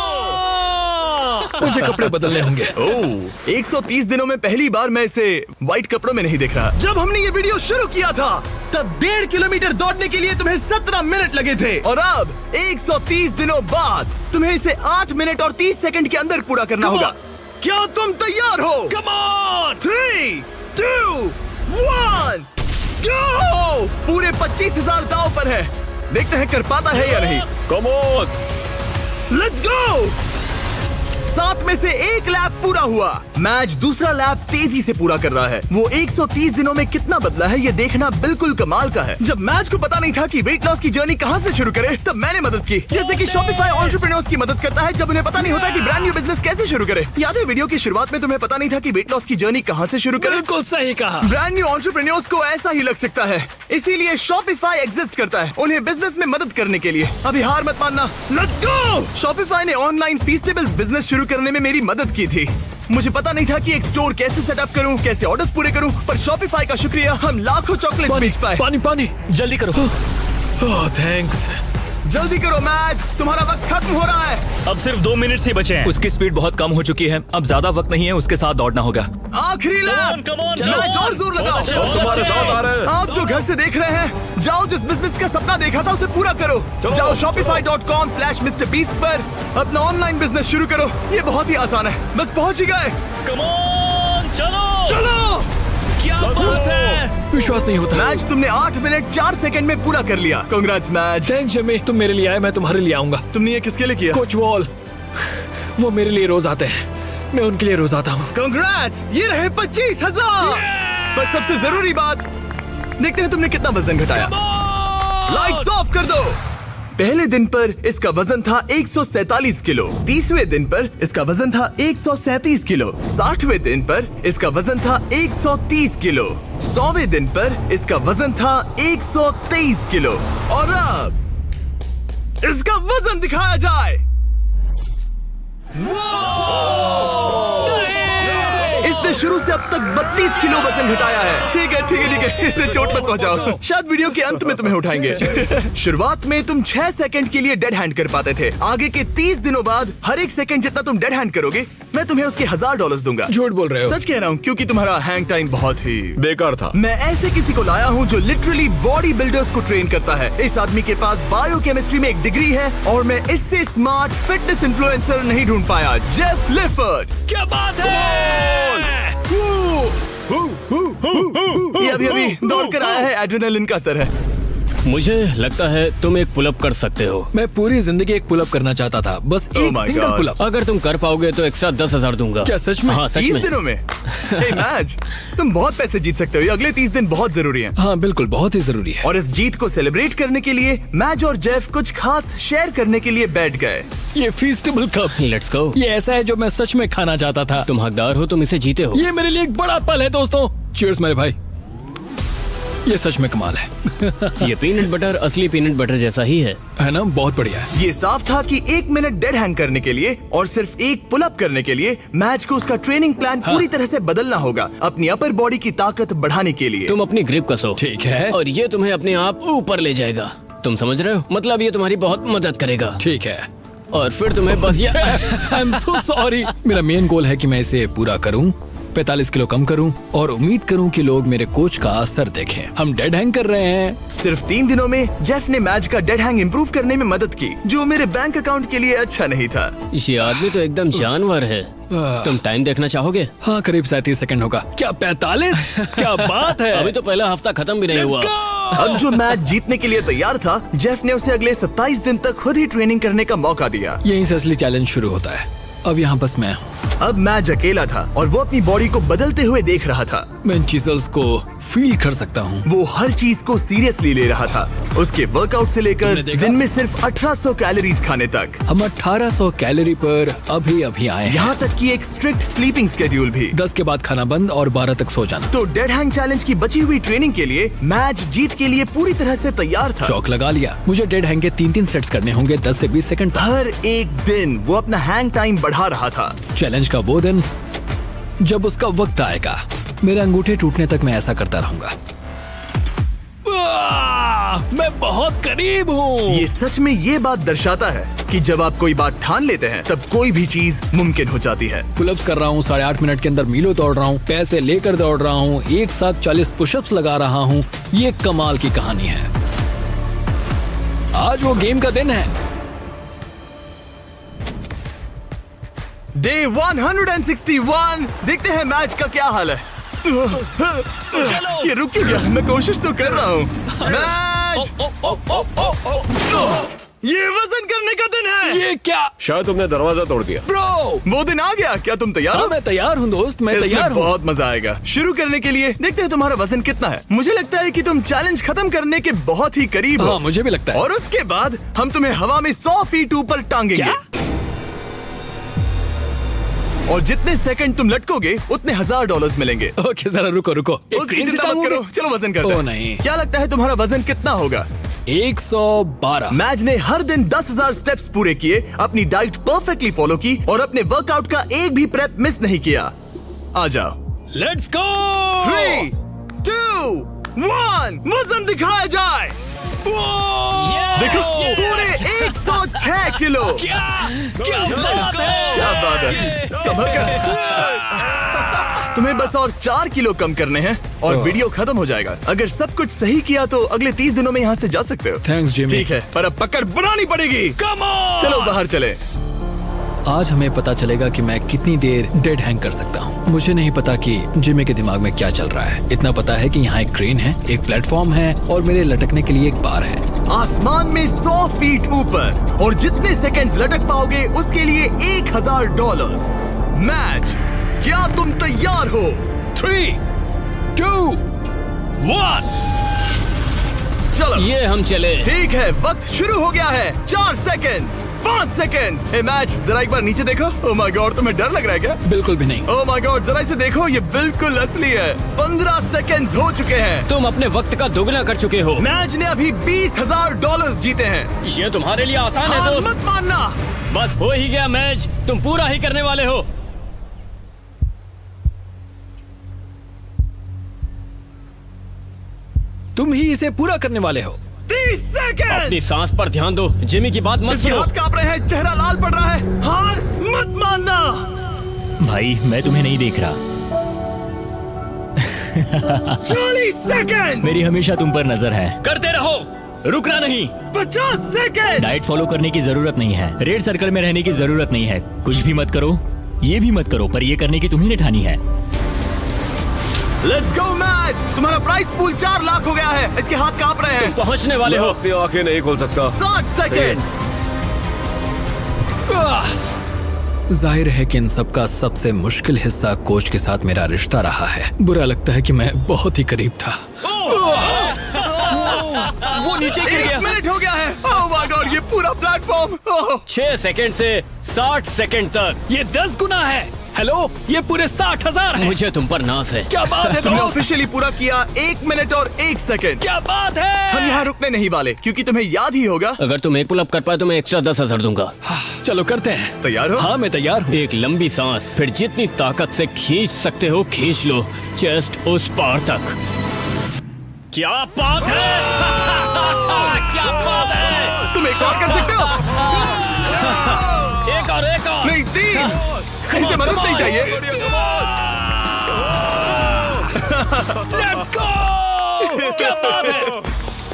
Speaker 2: मुझे कपड़े बदलने होंगे।
Speaker 1: ओह, 130 दिनों में पहली बार मैं इसे व्हाइट कपड़ों में नहीं देख रहा। जब हमने ये वीडियो शुरू किया था तब 1.5 किलोमीटर दौड़ने के लिए तुम्हें 17 मिनट लगे थे, और अब 130 दिनों बाद तुम्हें इसे 8 मिनट और 30 सेकंड के अंदर पूरा करना होगा। क्या तुम तैयार हो?
Speaker 2: Come on!
Speaker 1: 3, 2, 1, go! पूरे 25,000 दांव पर है। देखते हैं कर पाता है या नहीं।
Speaker 3: Come on.
Speaker 1: Let's go. 7 में से 1 लैप पूरा हुआ। मैच दूसरा लैप तेजी से पूरा कर रहा है। वो 130 दिनों में कितना बदला है ये देखना बिल्कुल कमाल का है। जब मैच को पता नहीं था कि वेट लॉस की जर्नी कहां से शुरू करे, तब मैंने मदद की। जैसे कि शॉपिफाई एंटरप्रेन्योर्स की मदद करता है जब उन्हें पता नहीं होता कि ब्रांड न्यू बिजनेस कैसे शुरू करे। याद है वीडियो की शुरुआत में तुम्हें पता नहीं था कि वेट लॉस की जर्नी कहां से शुरू करे?
Speaker 2: बिल्कुल सही कहा।
Speaker 1: ब्रांड न्यू एंटरप्रेन्योर्स को ऐसा ही लग सकता है, इसीलिए शॉपिफाई एग्जिस्ट करता है, उन्हें बिजनेस में मदद करने के लिए। अभी हार मत मानना। Let's go. शॉपिफाई ने ऑनलाइन फीस्टेबल्स बिजनेस शुरू करने में मेरी मदद की थी। मुझे पता नहीं था कि एक स्टोर कैसे सेटअप करूं, कैसे ऑर्डर्स पूरे करूं, पर शॉपिफाई का शुक्रिया हम लाखों चॉकलेट बेच पाए।
Speaker 2: पानी पानी,
Speaker 8: जल्दी करो।
Speaker 2: ओह थैंक्स।
Speaker 1: जल्दी करो मैच, तुम्हारा वक्त खत्म हो रहा है।
Speaker 8: अब सिर्फ 2 मिनट ही बचे हैं। उसकी स्पीड बहुत कम हो चुकी है, अब ज्यादा वक्त नहीं है, उसके साथ दौड़ना होगा।
Speaker 1: आखिरी लैप,
Speaker 8: come on,
Speaker 1: मैच और जोर लगाओ।
Speaker 3: तुम्हारे साथ आ रहे हैं।
Speaker 1: आप जो घर से देख रहे हैं, जाओ जिस बिजनेस का सपना देखा था उसे पूरा करो। जाओ shopify.com/MrBeast पर अपना ऑनलाइन बिजनेस शुरू करो। ये बहुत ही आसान है, बस पहुंच ही गए।
Speaker 8: Come on, चलो
Speaker 1: चलो।
Speaker 8: क्या बात है।
Speaker 2: विश्वास नहीं होता।
Speaker 1: मैच तुमने 8 मिनट 4 सेकंड में पूरा कर लिया। Congrats match.
Speaker 2: थैंक्स जिमी, तुम मेरे लिए आए, मैं तुम्हारे लिए आऊंगा।
Speaker 1: तुमने ये किसके लिए किया?
Speaker 2: कोच वॉल, वो मेरे लिए रोज आते हैं, मैं उनके लिए रोज आता हूँ।
Speaker 1: कांग्रेट्स, ये रहे 25,000। पर सबसे जरूरी बात, देखते हैं तुमने कितना वजन घटाया। लाइट्स ऑफ कर दो। पहले दिन पर इसका वजन था 147 किलो, 30वें दिन पर इसका वजन था 137 किलो, 60वें दिन पर इसका वजन था 130 किलो, 100वें दिन पर इसका वजन था 123 किलो। और अब इसका वजन दिखाया जाए। इसने शुरू से अब तक 32 किलो वजन घटाया है। ठीक है ठीक है ठीक है, इसे चोट मत पहुंचाओ, शायद वीडियो के अंत में तुम्हें उठाएंगे। शुरुआत में तुम 6 सेकंड के लिए डेड हैंड कर पाते थे। आगे के 30 दिनों बाद हर एक सेकंड जितना तुम डेड हैंड करोगे, मैं तुम्हें उसके $1000 दूंगा।
Speaker 2: झूठ बोल रहे हो।
Speaker 1: सच कह रहा हूँ, क्योंकि तुम्हारा हैंग टाइम बहुत ही
Speaker 3: बेकार था।
Speaker 1: मैं ऐसे किसी को लाया हूँ जो लिटरली बॉडी बिल्डर्स को ट्रेन करता है। इस आदमी के पास बायोकेमिस्ट्री में एक डिग्री है और मैं इससे स्मार्ट फिटनेस इन्फ्लुएंसर नहीं ढूंढ पाया। जेफ लिफर्ड।
Speaker 8: क्या बात है।
Speaker 1: ये अभी दौड़ कर आया है, एड्रेनलिन का असर है।
Speaker 5: मुझे लगता है तुम एक पुलअप कर सकते हो।
Speaker 2: मैं पूरी जिंदगी एक पुलअप करना चाहता था, बस
Speaker 1: Oh
Speaker 2: एक
Speaker 1: my
Speaker 2: सिंगल
Speaker 1: God.
Speaker 2: पुलअप।
Speaker 5: अगर तुम कर पाओगे तो एक्स्ट्रा 10,000 दूंगा।
Speaker 2: क्या सच में?
Speaker 5: हाँ सच
Speaker 1: 30
Speaker 5: में।
Speaker 1: दिनों में hey, मैच, तुम बहुत पैसे जीत सकते हो। ये अगले 30 दिन बहुत जरूरी हैं।
Speaker 2: हाँ बिल्कुल, बहुत ही जरूरी है।
Speaker 1: और इस जीत को सेलिब्रेट करने के लिए मैच और जेफ कुछ खास शेयर करने के लिए बैठ गए।
Speaker 2: ये फीस्टेबल कप,
Speaker 5: लेट्स गो।
Speaker 2: ये ऐसा है जो मैं सच में खाना चाहता था।
Speaker 5: तुम हकदार हो, तुम इसे जीते हो।
Speaker 2: ये मेरे लिए एक बड़ा पल है दोस्तों। चीयर्स मेरे भाई, ये सच में कमाल है।
Speaker 5: ये पीनट बटर असली पीनट बटर जैसा ही है
Speaker 2: ना? बहुत बढ़िया है।
Speaker 1: ये साफ था कि 1 मिनट डेड हैंग करने के लिए और सिर्फ एक पुलअप करने के लिए मैच को उसका ट्रेनिंग प्लान पूरी तरह से बदलना होगा, अपनी अपर बॉडी की ताकत बढ़ाने के लिए।
Speaker 5: तुम अपनी ग्रिप कसो।
Speaker 2: ठीक है।
Speaker 5: और ये तुम्हें अपने आप ऊपर ले जाएगा। तुम समझ रहे हो? मतलब ये तुम्हारी बहुत मदद करेगा।
Speaker 2: ठीक है।
Speaker 5: और फिर तुम्हें बस
Speaker 2: आई एम सो सॉरी। मेरा मेन गोल है कि मैं इसे पूरा करूं, 45 किलो कम करूं और उम्मीद करूं कि लोग मेरे कोच का असर देखें। हम डेड हैंग कर रहे हैं।
Speaker 1: सिर्फ 3 दिनों में जेफ ने मैच का डेड हैंग इंप्रूव करने में मदद की, जो मेरे बैंक अकाउंट के लिए अच्छा नहीं था।
Speaker 5: ये आदमी तो एकदम जानवर है। तुम टाइम देखना चाहोगे?
Speaker 2: हाँ, करीब 37 सेकंड होगा। क्या 45? क्या बात है।
Speaker 5: अभी तो पहला हफ्ता खत्म भी नहीं हुआ।
Speaker 1: अब जो मैच जीतने के लिए तैयार था, जेफ ने उसे अगले 27 दिन तक खुद ही ट्रेनिंग करने का मौका दिया।
Speaker 2: यहीं से असली चैलेंज शुरू होता है। अब यहाँ बस मैं हूँ।
Speaker 1: अब मैच अकेला था और वो अपनी बॉडी को बदलते हुए देख रहा था।
Speaker 2: मैं इन चीजों को फील कर सकता हूँ।
Speaker 1: वो हर चीज को सीरियसली ले रहा था, उसके वर्कआउट से लेकर
Speaker 2: तुमने देखा?
Speaker 1: दिन में सिर्फ 1800 कैलोरीज खाने तक।
Speaker 2: हम 1800 कैलोरी पर अभी आए हैं।
Speaker 1: यहाँ तक कि एक स्ट्रिक्ट स्लीपिंग स्केड्यूल भी।
Speaker 2: 10 के बाद खाना बंद और 12 तक सो जाना।
Speaker 1: तो डेड हैंग चैलेंज की बची हुई ट्रेनिंग के लिए मैच जीत के लिए पूरी तरह से तैयार था।
Speaker 2: चौक लगा लिया। मुझे डेड हैंग के 3-3 सेट्स करने होंगे 10 से 20 सेकंड तक।
Speaker 1: हर एक दिन वो अपना हैंग टाइम बढ़ा रहा था।
Speaker 2: चैलेंज का वो दिन जब उसका वक्त आएगा, मेरे अंगूठे टूटने तक मैं ऐसा करता रहूंगा। मैं बहुत करीब हूँ।
Speaker 1: ये सच में ये बात दर्शाता है कि जब आप कोई बात ठान लेते हैं तब कोई भी चीज मुमकिन हो जाती है।
Speaker 2: पुलअप्स कर रहा हूँ, 8.5 मिनट के अंदर मीलों दौड़ रहा हूँ, पैसे लेकर दौड़ रहा हूँ, एक साथ 40 पुशअप्स लगा रहा हूँ। ये कमाल की कहानी है। आज वो गेम का दिन है।
Speaker 1: डे 161। देखते हैं मैच का क्या हाल है। ये रुक क्यों गया? मैं कोशिश तो कर रहा हूँ। मैच! ये वजन करने का दिन है।
Speaker 2: ये क्या?
Speaker 3: शायद तुमने दरवाजा तोड़ दिया।
Speaker 2: ब्रो,
Speaker 1: वो दिन आ गया। क्या तुम तैयार
Speaker 2: हाँ
Speaker 1: हो?
Speaker 2: मैं तैयार हूँ दोस्त, मैं
Speaker 1: इसमें
Speaker 2: तैयार हूँ।
Speaker 1: बहुत मजा आएगा। शुरू करने के लिए देखते हैं तुम्हारा वजन कितना है। मुझे लगता है कि तुम चैलेंज खत्म करने के बहुत ही करीब हो।
Speaker 2: हाँ मुझे भी लगता है।
Speaker 1: और उसके बाद हम तुम्हें हवा में 100 फीट ऊपर टांगेंगे।
Speaker 2: क्या?
Speaker 1: और जितने सेकंड तुम लटकोगे उतने $1000 मिलेंगे।
Speaker 2: ओके जरा रुको। एक
Speaker 1: उसकी
Speaker 2: क्रेन से
Speaker 1: चिंता मत
Speaker 2: टांगोगे?
Speaker 1: करो, चलो वजन करते हैं।
Speaker 2: ओ नहीं।
Speaker 1: क्या लगता है तुम्हारा वजन कितना होगा?
Speaker 2: 112।
Speaker 1: मैच ने हर दिन 10,000 स्टेप्स पूरे किए, अपनी डाइट परफेक्टली फॉलो की और अपने वर्कआउट का एक भी प्रेप मिस नहीं किया। आ जाओ।
Speaker 2: Let's go.
Speaker 1: 3, 2, 1 वजन दिखाया जाए। देखो पूरे 6 किलो।
Speaker 2: क्या बात है?
Speaker 1: क्या बात है, संभल कर। तुम्हें बस और 4 किलो कम करने हैं और वीडियो खत्म हो जाएगा। अगर सब कुछ सही किया तो अगले 30 दिनों में यहाँ से जा सकते हो।
Speaker 2: Thanks Jimmy.
Speaker 1: ठीक है, पर अब पकड़ बनानी पड़ेगी।
Speaker 2: Come on.
Speaker 1: चलो बाहर चले।
Speaker 2: आज हमें पता चलेगा कि मैं कितनी देर डेड हैंग कर सकता हूँ। मुझे नहीं पता कि जिमी के दिमाग में क्या चल रहा है। इतना पता है कि यहाँ एक क्रेन है, एक प्लेटफॉर्म है और मेरे लटकने के लिए एक बार है।
Speaker 1: आसमान में 100 फीट ऊपर और जितने सेकंड्स लटक पाओगे उसके लिए $1000। मैच, क्या तुम तैयार हो?
Speaker 2: 3, 2, 1।
Speaker 1: चलो
Speaker 5: ये हम चले।
Speaker 1: ठीक है, वक्त शुरू हो गया है। 4 सेकंड्स, 5 सेकंड्स। हे मैच, जरा एक बार नीचे देखो। ओह माय गॉड, तुम्हें डर लग रहा है क्या?
Speaker 2: बिल्कुल भी नहीं।
Speaker 1: ओह माय गॉड, जरा इसे देखो, ये बिल्कुल असली है। 15 सेकंड्स हो चुके हैं।
Speaker 5: तुम अपने वक्त का दोगुना कर चुके हो।
Speaker 1: मैच ने अभी $20,000 जीते हैं।
Speaker 5: ये तुम्हारे लिए आसान है
Speaker 1: हार
Speaker 5: दोस्त।
Speaker 1: मत मानना।
Speaker 5: बस हो ही गया मैच, तुम पूरा ही करने वाले हो।
Speaker 2: तुम ही इसे पूरा करने वाले हो।
Speaker 1: 30 सेकंड।
Speaker 5: अपनी सांस पर ध्यान दो, जिमी की बात मत
Speaker 1: इसके
Speaker 5: सुनो।
Speaker 1: हाथ कांप रहे हैं, चेहरा लाल पड़ रहा है। हार मत मानना।
Speaker 4: भाई मैं तुम्हें नहीं देख रहा।
Speaker 1: 40 सेकंड।
Speaker 4: मेरी हमेशा तुम पर नजर है।
Speaker 5: करते रहो, रुकना नहीं।
Speaker 1: 50 सेकंड।
Speaker 4: डाइट फॉलो करने की जरूरत नहीं है, रेड सर्कल में रहने की जरूरत नहीं है, कुछ भी मत करो, ये भी मत करो, पर ये करने की तुम्ही ने ठानी है।
Speaker 1: Let's go match. तुम्हारा प्राइस पूल 4 लाख हो गया है। इसके हाथ कांप रहे हैं।
Speaker 5: पहुंचने वाले हो।
Speaker 3: अपनी आंखें नहीं खोल सकता।
Speaker 1: 60 सेकंड।
Speaker 2: जाहिर है कि इन सब का सबसे मुश्किल हिस्सा कोच के साथ मेरा रिश्ता रहा है। बुरा लगता है कि मैं बहुत ही करीब था।
Speaker 5: वो नीचे गिर
Speaker 1: 1
Speaker 5: गया।
Speaker 1: मिनट हो गया है। ओह माय गॉड, ये पूरा प्लेटफॉर्म।
Speaker 5: 6 सेकंड से 60 सेकंड तक।
Speaker 2: ये 10 गुना है। हेलो, ये पूरे 60,000 है।
Speaker 5: मुझे तुम पर नाज है।
Speaker 2: क्या बात है
Speaker 1: तुमने
Speaker 2: दोस्त?
Speaker 1: ऑफिशियली पूरा किया 1 मिनट और 1 सेकंड।
Speaker 2: क्या बात है?
Speaker 1: हम यहाँ रुकने नहीं वाले क्योंकि तुम्हें याद ही होगा।
Speaker 5: अगर तुम एक पुलअप कर पाए तो मैं एक्स्ट्रा 10,000 दूंगा।
Speaker 2: चलो करते हैं।
Speaker 1: तैयार हो?
Speaker 2: हाँ मैं तैयार हूँ।
Speaker 5: एक लंबी सांस, फिर जितनी ताकत से खींच सकते हो खींच लो, चेस्ट उस पार तक। क्या बात है? क्या बात है?
Speaker 1: तुम एक और कर सकते हो।
Speaker 5: एक और, एक और।
Speaker 1: नहीं, 3। इसे मदद नहीं चाहिए।
Speaker 2: Let's go! क्या बात है?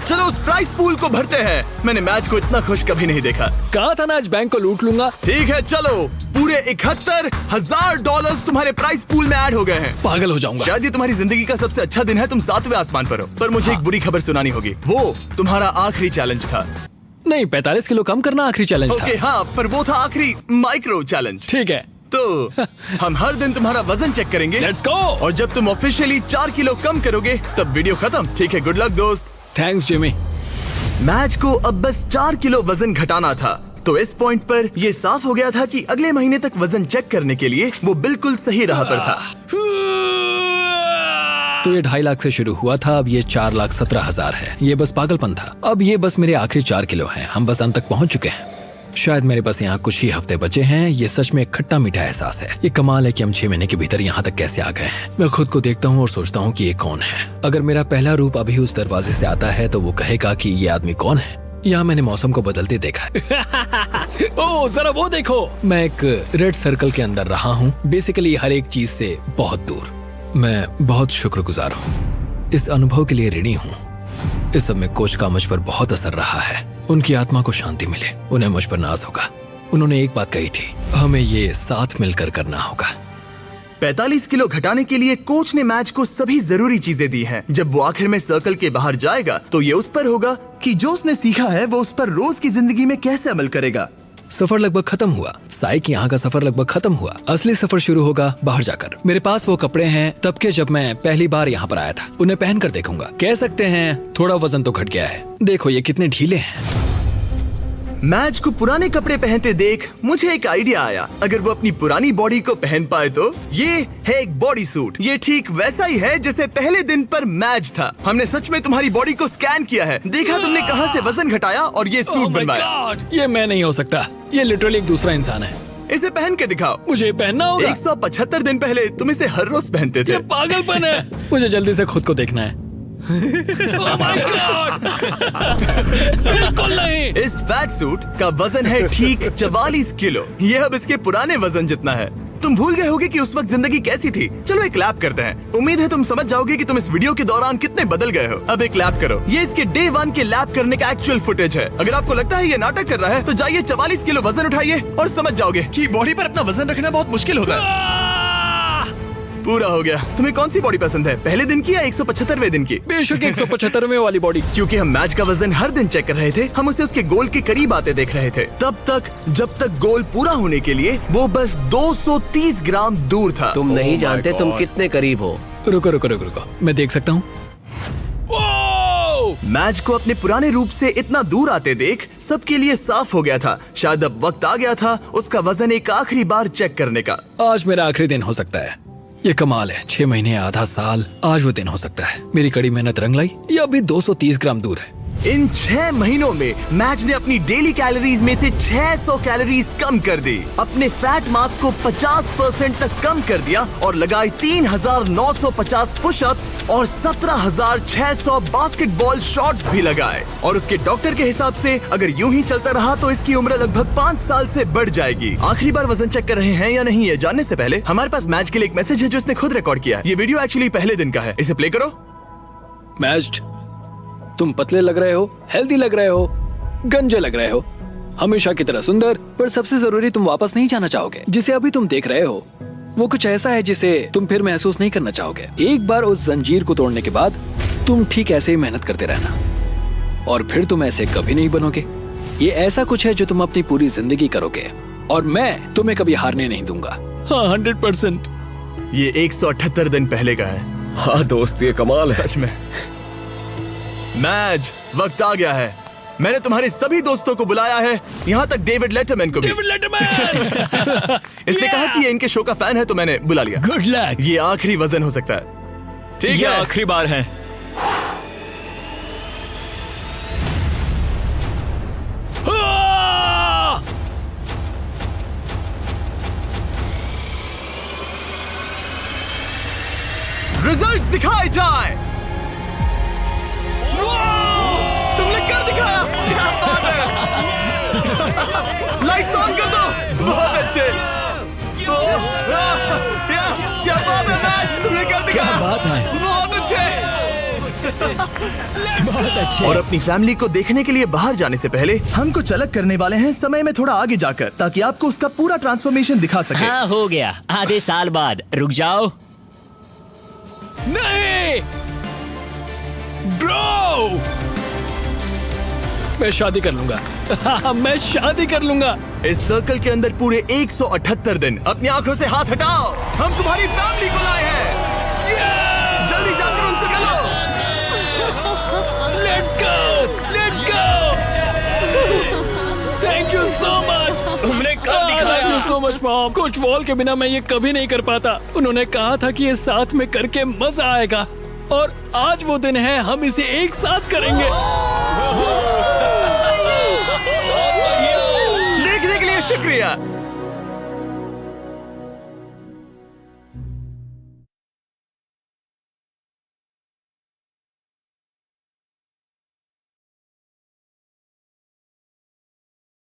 Speaker 1: चलो उस प्राइस पूल को भरते हैं। मैंने मैच को इतना खुश कभी नहीं देखा।
Speaker 2: कहा था ना आज बैंक को लूट लूंगा।
Speaker 1: ठीक है, चलो पूरे $71,000 तुम्हारे प्राइस पूल में ऐड हो गए हैं।
Speaker 2: पागल हो जाऊंगा।
Speaker 1: शायद ये तुम्हारी जिंदगी का सबसे अच्छा दिन है। तुम 7वें आसमान पर हो। पर मुझे एक बुरी खबर सुनानी होगी। वो तुम्हारा आखिरी चैलेंज था।
Speaker 2: नहीं, 45 किलो कम करना आखिरी चैलेंज था।
Speaker 1: ओके हाँ, पर वो था आखिरी माइक्रो चैलेंज।
Speaker 2: ठीक है।
Speaker 1: तो हम हर दिन तुम्हारा वजन चेक करेंगे।
Speaker 2: Let's go.
Speaker 1: और जब तुम ऑफिशियली 4 किलो कम करोगे तब वीडियो खत्म। ठीक है, गुड लक दोस्त।
Speaker 2: Thanks Jimmy.
Speaker 1: मैच को अब बस 4 किलो वजन घटाना था। तो इस पॉइंट पर यह साफ हो गया था कि अगले महीने तक वजन चेक करने के लिए वो बिल्कुल सही राह पर था।
Speaker 2: तो ये 2.5 लाख से शुरू हुआ था, अब ये 4,17,000 है। ये बस पागलपन था। अब ये बस मेरे आखिरी 4 किलो हैं। हम बस अंत तक पहुंच चुके हैं। शायद मेरे पास यहाँ कुछ ही हफ्ते बचे हैं। ये सच में एक खट्टा मीठा एहसास है। ये कमाल है कि हम 6 महीने के भीतर यहाँ तक कैसे आ गए हैं। मैं खुद को देखता हूँ और सोचता हूँ कि ये कौन है। अगर मेरा पहला रूप अभी उस दरवाजे से आता है तो वो कहेगा कि ये आदमी कौन है। यहाँ मैंने मौसम को बदलते देखा है। ओह जरा वो देखो, मैं एक रेड सर्कल के अंदर रहा हूँ, बेसिकली हर एक चीज से बहुत दूर। मैं बहुत शुक्रगुजार हूँ, इस अनुभव के लिए ऋणी हूँ। इस सब में कोच का मुझ पर बहुत असर रहा है। उनकी आत्मा को शांति मिले, उन्हें मुझ पर नाज होगा। उन्होंने एक बात कही थी, हमें ये साथ मिलकर करना होगा।
Speaker 1: 45 किलो घटाने के लिए कोच ने मैच को सभी जरूरी चीजें दी हैं। जब वो आखिर में सर्कल के बाहर जाएगा तो ये उस पर होगा कि जो उसने सीखा है वो उस पर रोज की जिंदगी में कैसे अमल करेगा।
Speaker 2: सफर लगभग खत्म हुआ। साइक यहाँ का सफर लगभग खत्म हुआ। असली सफर शुरू होगा बाहर जाकर। मेरे पास वो कपड़े हैं तब के जब मैं पहली बार यहाँ पर आया था। उन्हें पहन कर देखूंगा। कह सकते हैं थोड़ा वजन तो घट गया है। देखो ये कितने ढीले हैं।
Speaker 1: मैच को पुराने कपड़े पहनते देख मुझे एक आइडिया आया। अगर वो अपनी पुरानी बॉडी को पहन पाए तो। ये है एक बॉडी सूट। ये ठीक वैसा ही है जैसे पहले दिन पर मैच था। हमने सच में तुम्हारी बॉडी को स्कैन किया है, देखा तुमने कहां से वजन घटाया और ये सूट बनवाया।
Speaker 2: ये मैं नहीं हो सकता। ये लिटरली एक दूसरा इंसान है।
Speaker 1: इसे पहन के दिखाओ।
Speaker 2: मुझे पहनना होगा।
Speaker 1: 175 दिन पहले तुम इसे हर रोज पहनते थे।
Speaker 2: ये पागलपन है। मुझे जल्दी से खुद को देखना है। Oh my God! बिल्कुल नहीं।
Speaker 1: इस फैट सूट का वजन है ठीक 44 किलो। ये अब इसके पुराने वजन जितना है। तुम भूल गए होगे कि उस वक्त जिंदगी कैसी थी। चलो एक लैप करते हैं। उम्मीद है तुम समझ जाओगे कि तुम इस वीडियो के दौरान कितने बदल गए हो। अब एक लैप करो। ये इसके डे 1 के लैप करने का एक्चुअल फुटेज है। अगर आपको लगता है ये नाटक कर रहा है तो जाइए 44 किलो वजन उठाइए और समझ जाओगे कि बॉडी पर अपना वजन रखना बहुत मुश्किल होता है। पूरा हो गया। तुम्हें कौन सी बॉडी पसंद है, पहले दिन की या 175वें दिन की?
Speaker 2: बेशक 175वें वाली बॉडी।
Speaker 1: क्योंकि हम मैच का वजन हर दिन चेक कर रहे थे, हम उसे उसके गोल के करीब आते देख रहे थे। तब तक जब तक गोल पूरा होने के लिए वो बस 230 ग्राम दूर था।
Speaker 3: तुम नहीं जानते तुम कितने करीब हो।
Speaker 2: रुको रुको रुको रुको, मैं देख सकता हूँ।
Speaker 1: मैच को अपने पुराने रूप से इतना दूर आते देख सबके लिए साफ हो गया था, शायद अब वक्त आ गया था उसका वजन एक आखिरी बार चेक करने का।
Speaker 2: आज मेरा आखिरी दिन हो सकता है। ये कमाल है, 6 महीने, आधा साल, आज वो दिन हो सकता है। मेरी कड़ी मेहनत रंग लाई। ये अभी 230 ग्राम दूर है।
Speaker 1: इन 6 महीनों में मैच ने अपनी डेली कैलोरीज में से 600 कैलोरीज कम कर दी, अपने फैट मास को 50% तक कम कर दिया और लगाए 3950 पुशअप्स और 17600 बास्केटबॉल शॉट्स भी लगाए। और उसके डॉक्टर के हिसाब से अगर यूं ही चलता रहा तो इसकी उम्र लगभग 5 साल से बढ़ जाएगी। आखिरी बार वजन चेक कर रहे हैं या नहीं ये जानने से पहले हमारे पास मैच के लिए एक मैसेज है जो इसने खुद रिकॉर्ड किया है। ये वीडियो एक्चुअली पहले दिन का है, इसे प्ले करो।
Speaker 2: मैच, तुम पतले लग रहे हो, हेल्दी लग रहे हो, गंजे लग रहे हो, हमेशा की तरह सुंदर, पर सबसे जरूरी तुम वापस नहीं जाना चाहोगे। जिसे अभी तुम देख रहे हो वो कुछ ऐसा है जिसे तुम फिर महसूस नहीं करना चाहोगे। एक बार उस जंजीर को तोड़ने के बाद तुम ठीक ऐसे ही मेहनत करते रहना और फिर तुम ऐसे कभी नहीं बनोगे। ये ऐसा कुछ है जो तुम अपनी पूरी जिंदगी करोगे और मैं तुम्हें कभी हारने नहीं दूंगा। हाँ, 100%।
Speaker 1: ये 178 दिन पहले का है।
Speaker 3: हाँ दोस्त, ये कमाल है
Speaker 1: सच में। मैच, वक्त आ गया है। मैंने तुम्हारे सभी दोस्तों को बुलाया है, यहाँ तक डेविड लेटरमैन को भी।
Speaker 2: David Letterman!
Speaker 1: इसने कहा कि ये इनके शो का फैन है तो मैंने बुला लिया।
Speaker 4: Good luck.
Speaker 1: ये आखिरी वजन हो सकता है। ठीक
Speaker 8: ये
Speaker 1: है,
Speaker 8: आखिरी बार है।
Speaker 1: रिजल्ट्स दिखाए जाए। तुमने कर दिखाया, क्या बात है। लाइट्स ऑन कर दो। बहुत अच्छे। क्या बात है मैच, तुमने कर दिखाया।
Speaker 4: क्या बात है।
Speaker 1: बहुत अच्छे।
Speaker 4: बहुत अच्छे।
Speaker 1: और अपनी फैमिली को देखने के लिए बाहर जाने से पहले हम कुछ अलग करने वाले हैं, समय में थोड़ा आगे जाकर, ताकि आपको उसका पूरा ट्रांसफॉर्मेशन दिखा सके।
Speaker 4: हाँ, हो गया। आधे साल बाद। रुक जाओ।
Speaker 2: नहीं ब्रो, मैं शादी कर लूंगा। हाँ, मैं शादी कर लूंगा।
Speaker 1: इस सर्कल के अंदर पूरे 178 दिन। अपनी आंखों से हाथ हटाओ, हम तुम्हारी फैमिली को लाए हैं। जल्दी जाकर उनसे मिलो।
Speaker 2: Let's go, let's go. Thank you so much.
Speaker 8: तुमने कर दिखाया।
Speaker 2: Thank you so much mom. Coach wall के बिना मैं ये कभी नहीं कर पाता। उन्होंने कहा था कि ये साथ में करके मजा आएगा और आज वो दिन है, हम इसे एक साथ करेंगे।
Speaker 1: देखने के लिए शुक्रिया।